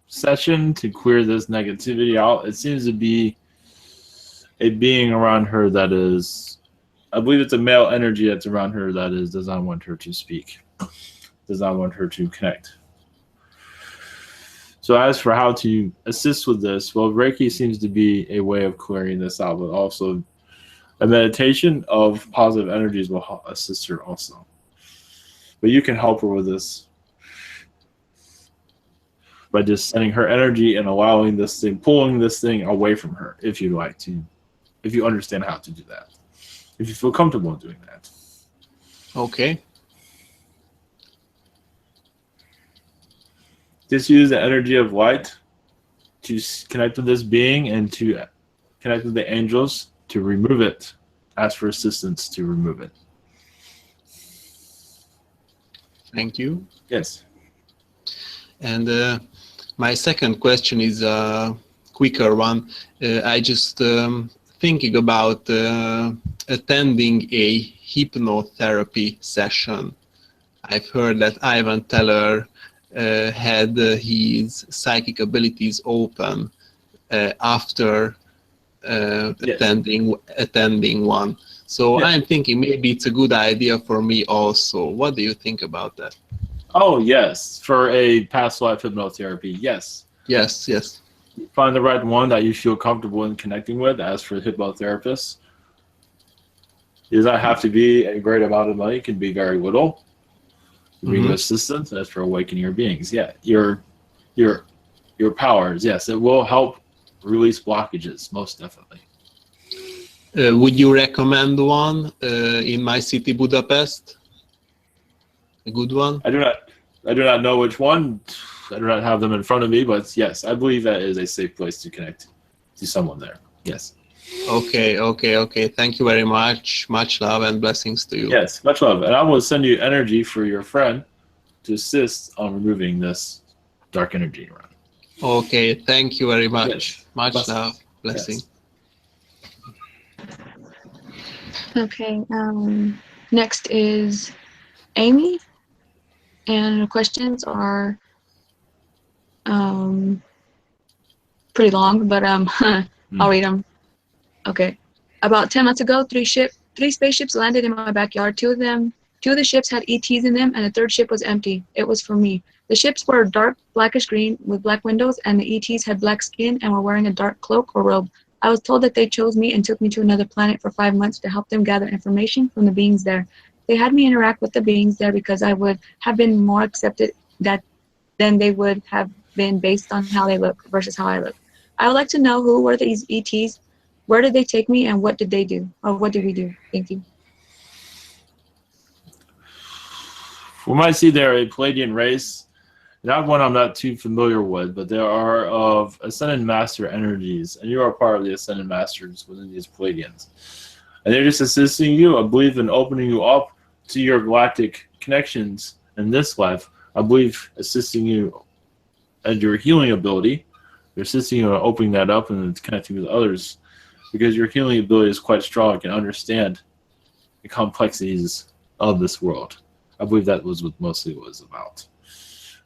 session to clear this negativity out. It seems to be a being around her that is, I believe it's a male energy that's around her that does not want her to speak, does not want her to connect. So as for how to assist with this, well, Reiki seems to be a way of clearing this out, but also a meditation of positive energies will assist her also. But you can help her with this by just sending her energy and allowing this thing, pulling this thing away from her, if you'd like to, if you understand how to do that, if you feel comfortable doing that. Okay. Just use the energy of light to connect with this being and to connect with the angels to remove it. Ask for assistance to remove it. Thank you. Yes. And my second question is a quicker one. I just thinking about attending a hypnotherapy session. I've heard that Ivan Teller had his psychic abilities open after Yes. attending one. So Yeah. I'm thinking maybe it's a good idea for me also. What do you think about that? Oh, yes. For a past life hypnotherapy, yes. Yes, yes. Find the right one that you feel comfortable in connecting with. As for hypnotherapists, it does not have to be a great amount of money. It can be very little. Bring assistance. As for awakening your beings, yeah, your powers, yes, it will help release blockages, most definitely. Would you recommend one in my city, Budapest? A good one? I do not know which one. I do not have them in front of me, but yes, I believe that is a safe place to connect to someone there. Yes. Okay. Thank you very much. Much love and blessings to you. Yes, much love. And I will send you energy for your friend to assist on removing this dark energy around. Okay, thank you very much. Yes. Much love. Blessing. Yes. Okay. Next is Amy, and the questions are pretty long, but I'll read them. Okay. About 10 months ago, three spaceships landed in my backyard. Two of the ships had ETs in them, and the third ship was empty. It was for me. The ships were dark blackish green with black windows, and the ETs had black skin and were wearing a dark cloak or robe. I was told that they chose me and took me to another planet for 5 months to help them gather information from the beings there. They had me interact with the beings there because I would have been more accepted than they would have been based on how they look versus how I look. I would like to know who were these ETs, where did they take me, and what did they do? Or what did we do? Thank you. We might see they're a Pleiadian race. Not one I'm not too familiar with, but there are of Ascended Master energies, and you are part of the Ascended Masters within these Pleiadians. And they're just assisting you, I believe, in opening you up to your galactic connections in this life. I believe assisting you and your healing ability. They're assisting you in opening that up and connecting with others, because your healing ability is quite strong and can understand the complexities of this world. I believe that was what mostly it was about.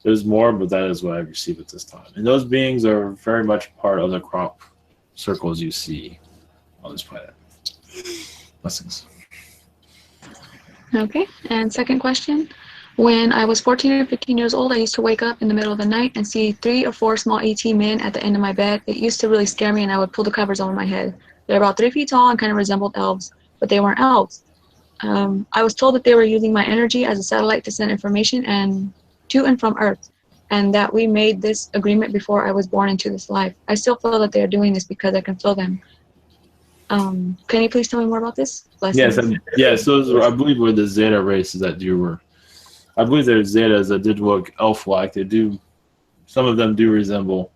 There's more, but that is what I receive at this time. And those beings are very much part of the crop circles you see on this planet. Blessings. Okay, and second question. When I was 14 or 15 years old, I used to wake up in the middle of the night and see 3 or 4 small ET men at the end of my bed. It used to really scare me, and I would pull the covers over my head. They're about 3 feet tall and kind of resembled elves, but they weren't elves. I was told that they were using my energy as a satellite to send information to and from Earth, and that we made this agreement before I was born into this life. I still feel that they are doing this because I can feel them. Can you please tell me more about this? Blessings. Yes, those were, I believe, were the Zeta races that you were. I believe there's Zetas that did look elf-like. They do, some of them do resemble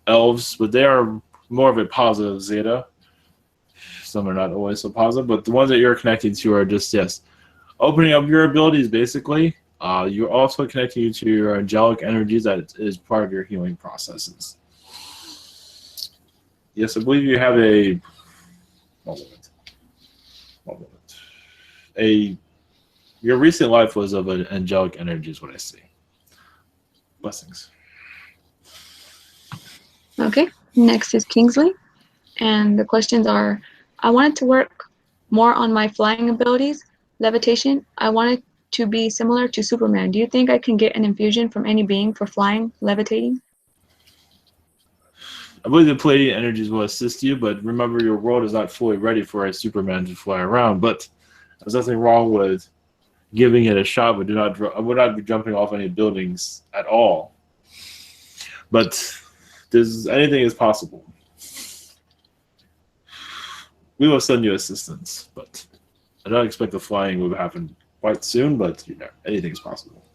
elves, but they are more of a positive Zeta. Some are not always so positive, but the ones that you're connecting to are just, yes, opening up your abilities, basically. You're also connecting you to your angelic energies that is part of your healing processes. Yes, I believe you have a... One moment. Your recent life was of an angelic energy is what I see. Blessings. Okay, next is Kingsley. And the questions are, I wanted to work more on my flying abilities, levitation. I wanted to be similar to Superman. Do you think I can get an infusion from any being for flying, levitating? I believe the Pleiadian energies will assist you, but remember your world is not fully ready for a Superman to fly around. But there's nothing wrong with giving it a shot, but I would not be jumping off any buildings at all. But anything is possible. We will send you assistance, but I don't expect the flying will happen quite soon, but anything is possible.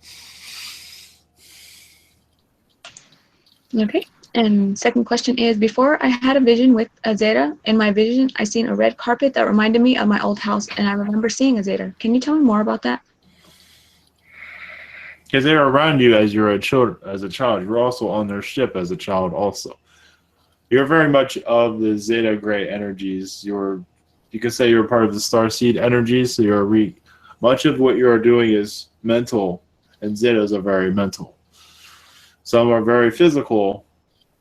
Okay. And second question is, before I had a vision with a Zeta. In my vision, I seen a red carpet that reminded me of my old house, and I remember seeing a Zeta. Can you tell me more about that? Because they're around you as a child. You're also on their ship as a child also. You're very much of the Zeta Gray energies. You could say you're part of the Starseed energies, so much of what you're doing is mental, and Zetas are very mental. Some are very physical,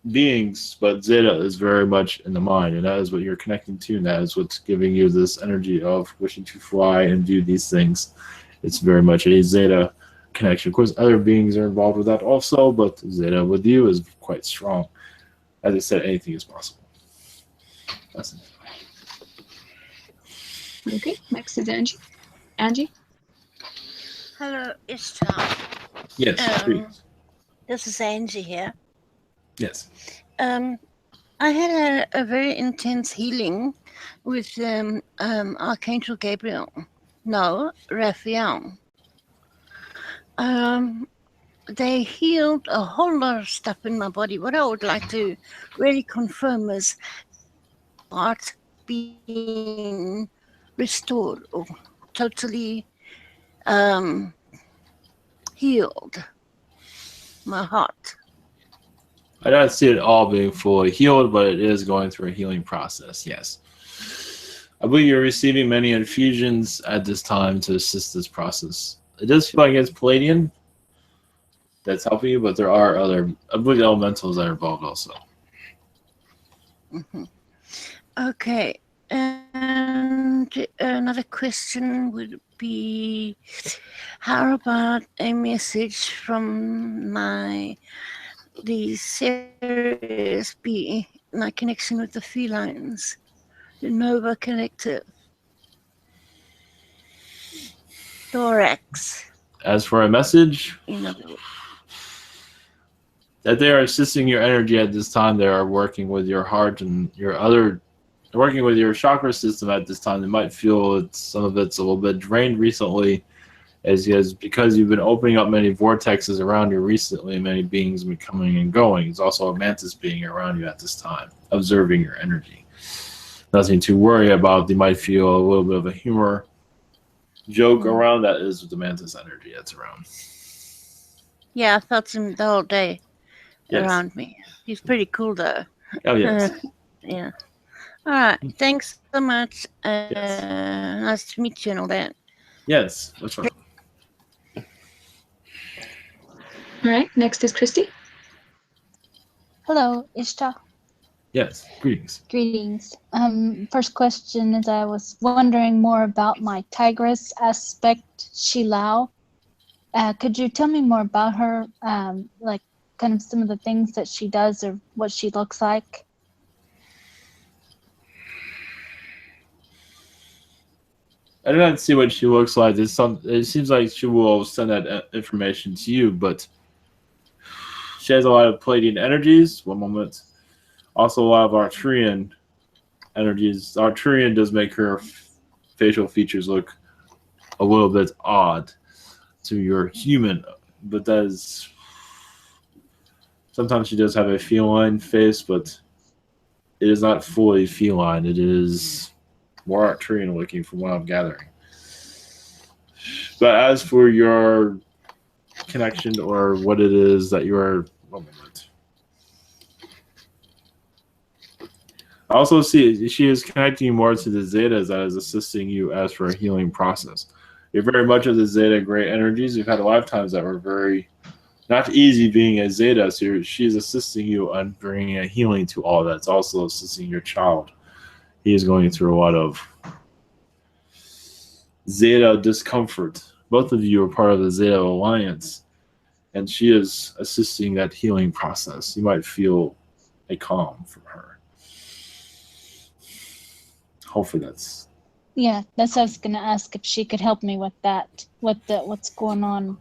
beings, but Zeta is very much in the mind, and that is what you're connecting to, and that is what's giving you this energy of wishing to fly and do these things. It's very much a Zeta connection. Of course, other beings are involved with that also, but Zeta with you is quite strong. As I said, anything is possible. That's it. Okay, next is Angie. Angie? Hello, Ishta. Yes, greetings. This is Angie here. Yes. I had a very intense healing with Archangel Gabriel. No, Raphael. They healed a whole lot of stuff in my body. What I would like to really confirm is heart being restored or totally healed. My heart. I don't see it all being fully healed, but it is going through a healing process, yes. I believe you're receiving many infusions at this time to assist this process. It does feel like it's Pleiadian that's helping you, but there are other, I believe, elementals that are involved also. Mm-hmm. Okay. And another question would be, how about a message from the Sirius B, my connection with the felines, the Nova Collective, Thorax? As for a message, In other words, that they are assisting your energy at this time, they are working with your heart and your other, working with your chakra system at this time. They might feel some of it's a little bit drained recently, because you've been opening up many vortexes around you recently, many beings have been coming and going. There's also a mantis being around you at this time, observing your energy. Nothing to worry about. They might feel a little bit of a humor joke around. That is the mantis energy that's around. yeah, I felt him the whole day around me. He's pretty cool though. Oh, yes. Yeah. All right. Thanks so much. Nice to meet you and all that. Yes, that's right. All right, next is Christy. Hello, Ishta. Yes, greetings. Greetings. First question is, I was wondering more about my tigress aspect, Shilao. Could you tell me more about her, like kind of some of the things that she does or what she looks like? I do not see what she looks like. It seems like she will send that information to you, but she has a lot of Pleiadian energies. One moment. Also a lot of Arcturian energies. Arcturian does make her facial features look a little bit odd to your human, but that is, sometimes she does have a feline face, but it is not fully feline. It is more Arcturian looking from what I'm gathering. But as for your connection or what it is that you are, one moment. I also see she is connecting you more to the Zetas that is assisting you as for a healing process. You're very much of the Zeta great energies. You've had lifetimes that were very not easy being a Zeta, so she's assisting you on bringing a healing to all that. It's also assisting your child. He is going through a lot of Zeta discomfort. Both of you are part of the Zeta Alliance, and she is assisting that healing process. You might feel a calm from her. Hopefully that's... Yeah, that's what I was going to ask, if she could help me with that, what's going on.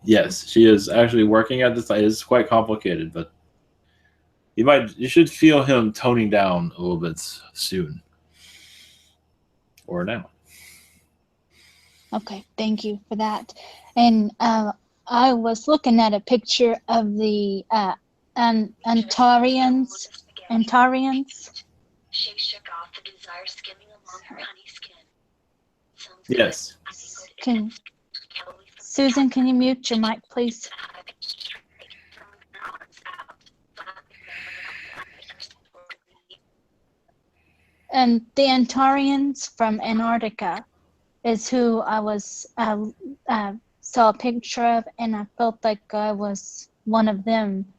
Yes, she is actually working at this. It's quite complicated, but you should feel him toning down a little bit soon. Or now. Okay, thank you for that. And I was looking at a picture of the Antarians. She shook off the desire skimming along her honey skin. Yes. Susan, can you mute your mic, please? And the Antarians from Antarctica is who I was saw a picture of, and I felt like I was one of them.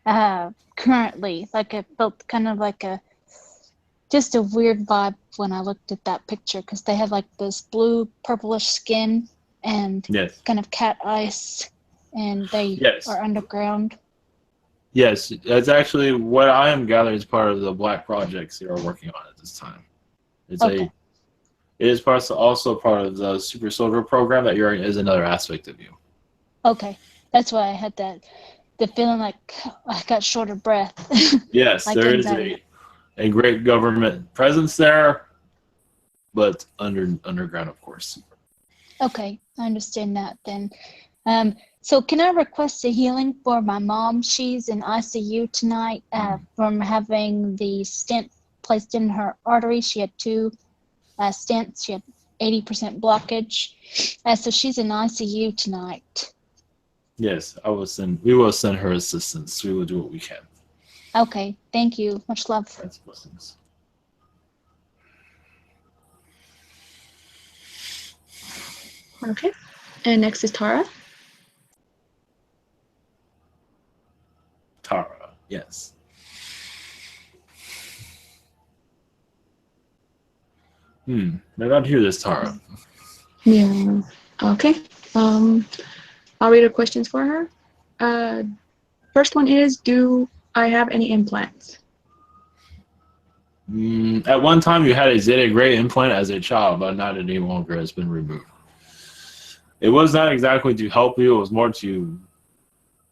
currently. Like it felt kind of like just a weird vibe when I looked at that picture, because they have like this blue purplish skin and Yes. kind of cat eyes, and they Yes. are underground. Yes, that's actually what I am gathering as part of the Black projects you are working on at this time. It's Okay. it is also part of the Super Soldier program that you're in, is another aspect of you. Okay, that's why I had the feeling like I got short of breath. Yes, Like there is anxiety. a great government presence there, but underground, of course. Okay, I understand that then. So can I request a healing for my mom? She's in ICU tonight from having the stent placed in her artery. She had 2 stents. She had 80% blockage. So she's in ICU tonight. Yes, we will send her assistance. We will do what we can. Okay, thank you. Much love. That's blessings. Okay. And next is Tara. Tara, yes. I don't hear this, Tara. Yeah. Okay. I'll read her questions for her. First one is, do I have any implants? At one time, you had a Zeta Gray implant as a child, but not any longer. It's been removed. It was not exactly to help you. It was more to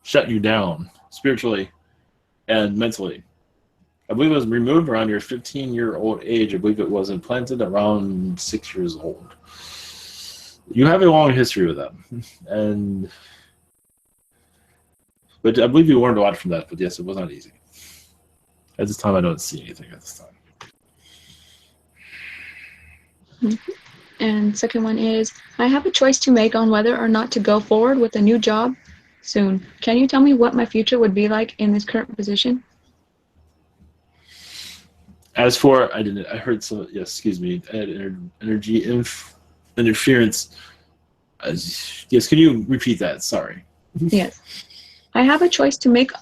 shut you down spiritually and mentally. I believe it was removed around your 15-year-old age. I believe it was implanted around 6 years old. You have a long history with them, but I believe you learned a lot from that. But yes, it was not easy. At this time, I don't see anything at this time. And second one is, I have a choice to make on whether or not to go forward with a new job soon. Can you tell me what my future would be like in this current position? As for, I heard some, yes, excuse me, I had energy interference. Yes, can you repeat that? Sorry. Yes. I have a choice to make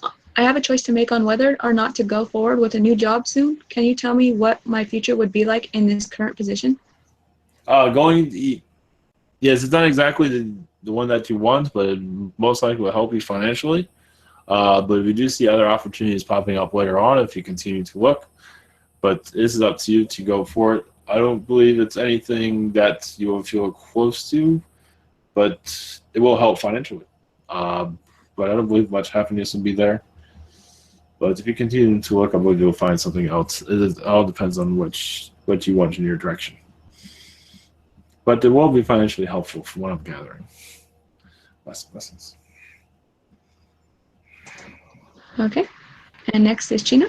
on whether or not to go forward with a new job soon. Can you tell me what my future would be like in this current position? Yes, it's not exactly the one that you want, but it most likely will help you financially. But we do see other opportunities popping up later on if you continue to look. But this is up to you to go for it. I don't believe it's anything that you will feel close to, but it will help financially. But I don't believe much happiness will be there. But if you continue to look, I believe you'll find something else. It all depends on what you want in your direction. But it will be financially helpful from what I'm gathering. Blessings. Okay. And next is China.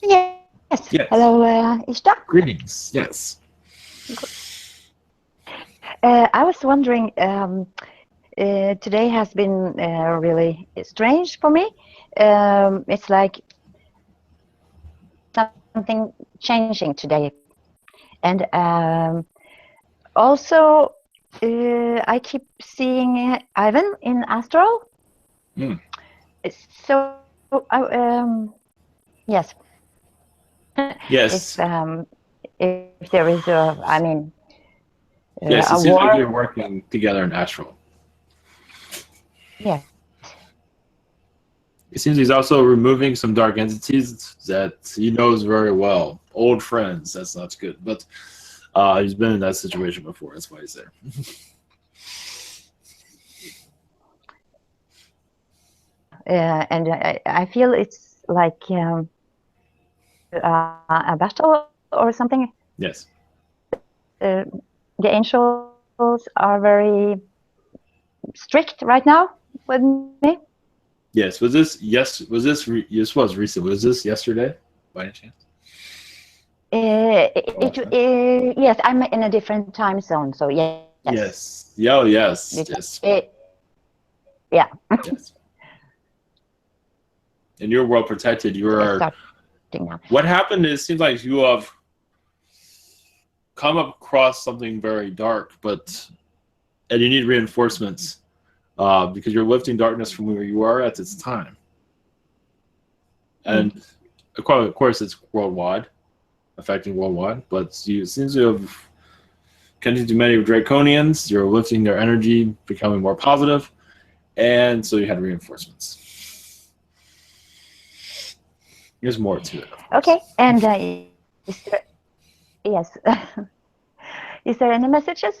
Yes. Yes. Hello, Ishta. Greetings. Yes. I was wondering, today has been really strange for me. It's like something changing today. And also, I keep seeing Ivan in Astral. So, yes. Yes. If there is yes, it a seems war. like you're working together in Astral. Yeah. It seems he's also removing some dark entities that he knows very well. Old friends, that's not good. But he's been in that situation before. That's why he's there. And I feel it's like a battle or something. Yes. The angels are very strict right now with me. Yes. Was this this was recent? Was this yesterday by any chance? Yes, I'm in a different time zone, so yes. Yes. Yeah. Yes. Yes. Yeah. Yes. And you're well protected. You are. What happened is, it seems like you have come across something very dark, and you need reinforcements. because you're lifting darkness from where you are at this time. And of course, it's worldwide, affecting worldwide, but you seem to have connected to many draconians. You're lifting their energy, becoming more positive, and so you had reinforcements. There's more to it. Okay, and is there, yes, is there any messages?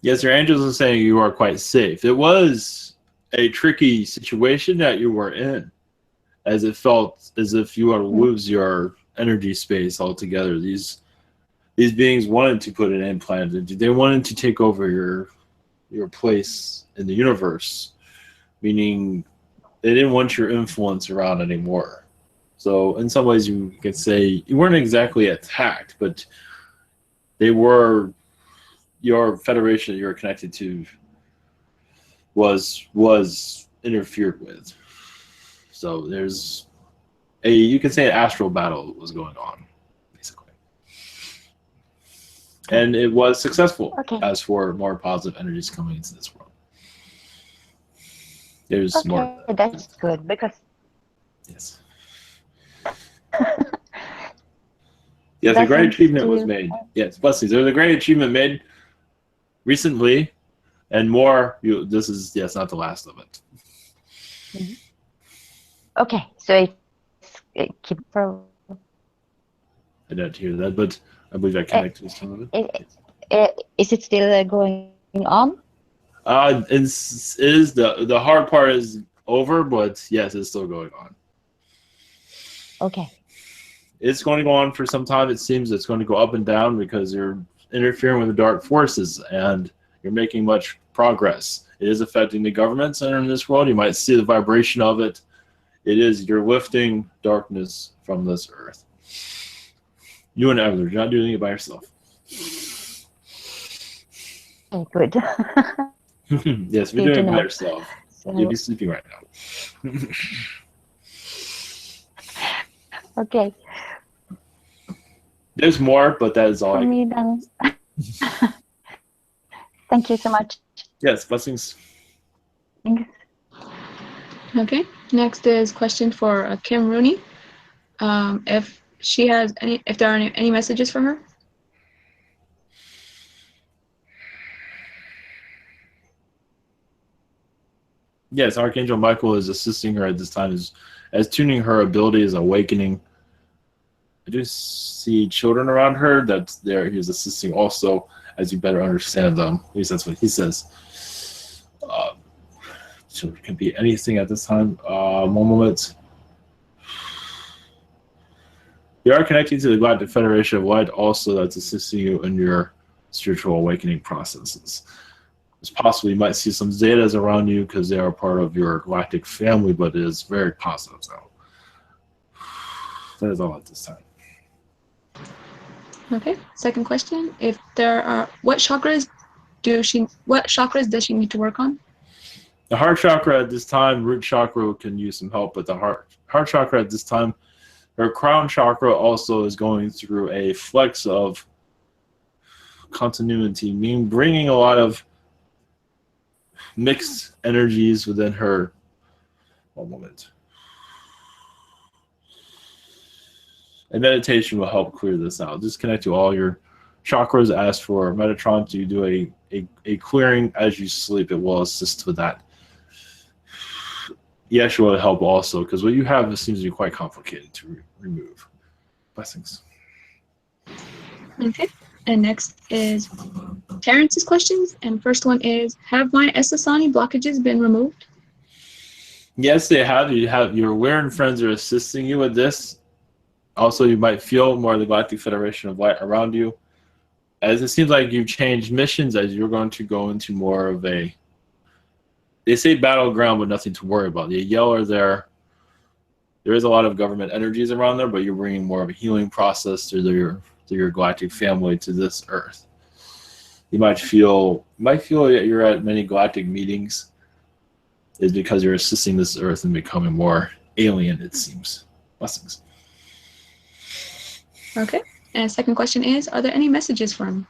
Yes, your angels are saying you are quite safe. It was a tricky situation that you were in, as it felt as if you would lose your energy space altogether. These beings wanted to put an implant into. They wanted to take over your place in the universe, meaning they didn't want your influence around anymore. So in some ways, you could say you weren't exactly attacked, but they were. Your federation that you're connected to was interfered with. So there's you can say an astral battle was going on, basically. And it was successful as for more positive energies coming into this world. There's more. That's good because yes. Yes, a great achievement was made. Yes, blessings. There was a great achievement made recently, and more. This is not the last of it. Okay, so it's keep for. I didn't hear that, but I believe I connected with some of it. Is it still going on? It is the hard part is over, but yes, it's still going on. Okay. It's going to go on for some time. It seems it's going to go up and down because you're interfering with the dark forces and you're making much progress. It is affecting the government center in this world. You might see the vibration of it. You're lifting darkness from this earth. You and Evelyn, you're not doing it by yourself. Okay, good. Yes, you're doing it by yourself. So, you'll be sleeping right now. Okay. There's more, but that is all I can. Thank you so much. Yes, blessings. Thanks. Okay. Next is question for Kim Rooney. If there are any messages for her. Yes, Archangel Michael is assisting her at this time as tuning her abilities, awakening. I do see children around her that's there. He's assisting also as you better understand them. At least that's what he says. Children can be anything at this time. One moment. You are connecting to the Galactic Federation of Light also that's assisting you in your spiritual awakening processes. It's possible you might see some Zetas around you because they are part of your galactic family, but it is very positive. So that is all at this time. Okay. Second question: what chakras does she need to work on? The heart chakra at this time, root chakra can use some help, but the heart chakra at this time, her crown chakra also is going through a flex of continuity, meaning bringing a lot of mixed energies within her. One moment. And meditation will help clear this out. Just connect to all your chakras. Ask for Metatron to do a clearing as you sleep. It will assist with that. Yeshua will help also, because what you have seems to be quite complicated to remove. Blessings. Okay. And next is Terrence's questions. And first one is, have my Esasani blockages been removed? Yes, they have. Your aware and friends are assisting you with this. Also, you might feel more of the Galactic Federation of Light around you. As it seems like you've changed missions, as you're going to go into more of a, they say battleground, but nothing to worry about. The Yell are there. There is a lot of government energies around there, but you're bringing more of a healing process through your galactic family to this Earth. You might feel that you're at many galactic meetings. Is because you're assisting this Earth and becoming more alien, it seems. Blessings. Okay. And second question is, are there any messages for him?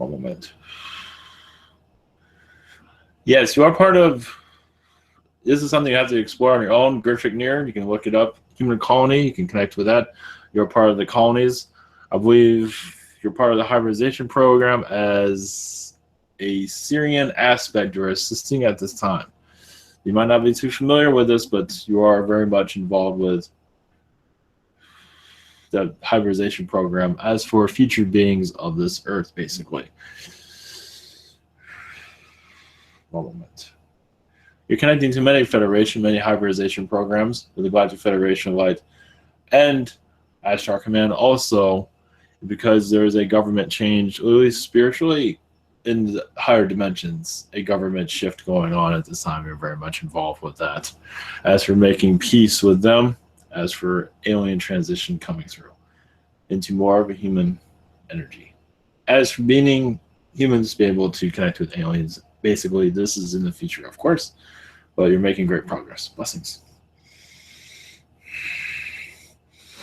One moment. Yes, you are part of. This is something you have to explore on your own. Gershiknir, you can look it up. Human colony, you can connect with that. You're part of the colonies. I believe you're part of the hybridization program as a Syrian aspect you're assisting at this time. You might not be too familiar with this, but you are very much involved with the hybridization program as for future beings of this earth, basically. One moment. You're connecting to many Federation, many hybridization programs with the Galactic Federation of Light and Ashtar Command also, because there is a government change, at least spiritually, in the higher dimensions, a government shift going on at this time. You're very much involved with that. As for making peace with them, as for alien transition coming through into more of a human energy. As for being humans be able to connect with aliens, basically this is in the future, of course, but you're making great progress. Blessings.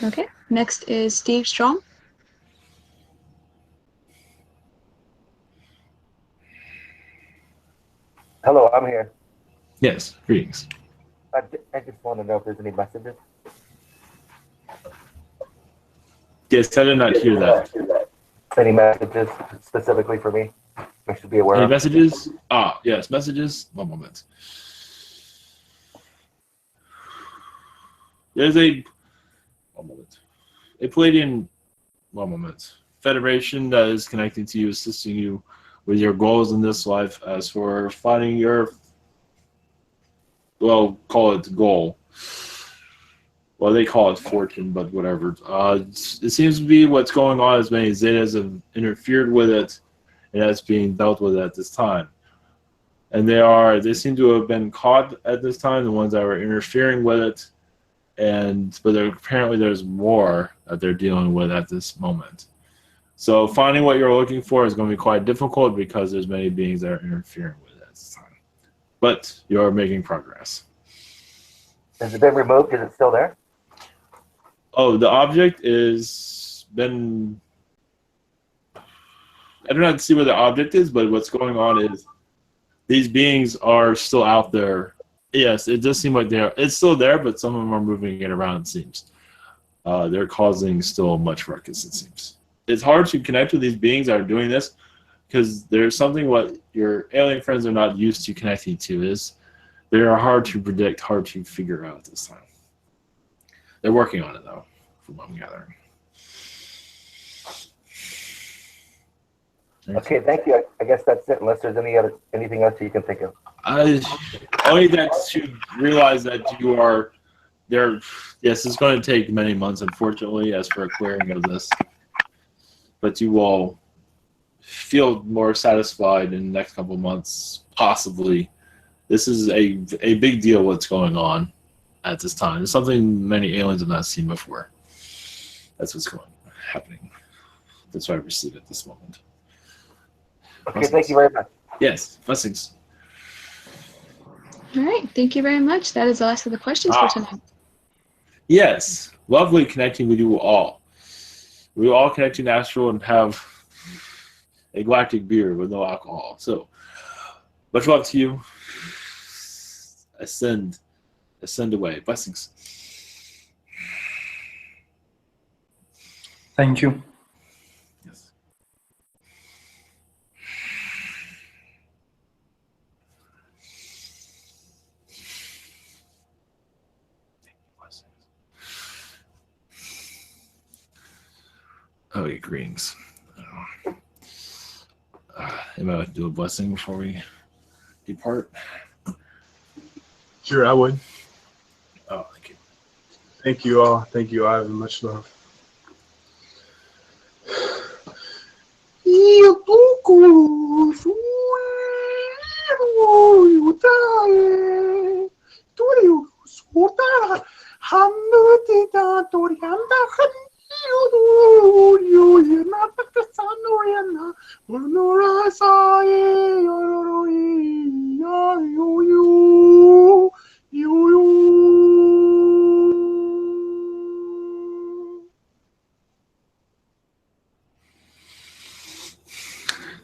Okay. Next is Steve Strong. Hello, I'm here. Yes, greetings. I just want to know if there's any messages. Yes, I did not hear that. Any messages specifically for me I should be aware Any of? messages? Ah, yes, messages. One moment. There's a Pleiadian, one moment, Federation that is connecting to you, assisting you with your goals in this life. As for finding your, well, call it goal. Well, they call it fortune, but whatever. It seems to be what's going on as many Zetas have interfered with it, and that's being dealt with at this time. And they seem to have been caught at this time, the ones that were interfering with it. But apparently there's more that they're dealing with at this moment. So finding what you're looking for is going to be quite difficult because there's many beings that are interfering with it at this time. But you're making progress. Has it been removed? Is it still there? Oh, the object is been. I don't have to see where the object is, but what's going on is these beings are still out there. Yes, it does seem like it's still there, but some of them are moving it around, it seems. They're causing still much ruckus, it seems. It's hard to connect with these beings that are doing this because there's something what your alien friends are not used to connecting to is they are hard to predict, hard to figure out this time. They're working on it, though, from what I'm gathering. Okay, thank you. I guess that's it, unless there's anything else you can think of. Only that to realize that you are there. Yes, it's going to take many months, unfortunately, as for a clearing of this. But you will feel more satisfied in the next couple of months, possibly. This is a big deal what's going on at this time. It's something many aliens have not seen before. That's what's happening. That's what I receive at this moment. Okay, thank you very much. Yes, blessings. All right. Thank you very much. That is the last of the questions for tonight. Yes, lovely connecting with you all. We will all connect in astral and have a galactic beer with no alcohol. So, much love to you. Ascend away. Blessings. Thank you. Yes. Oh, yeah, greetings. Am I going to do a blessing before we depart? Sure, I would. Oh, thank you. Thank you all. Thank you, Ivan. Much love.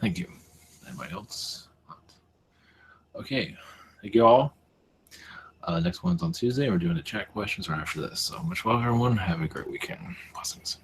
Thank you. Anybody else? Okay. Thank you all. Next one's on Tuesday. We're doing the chat questions right after this. So much love, everyone. Have a great weekend. Blessings.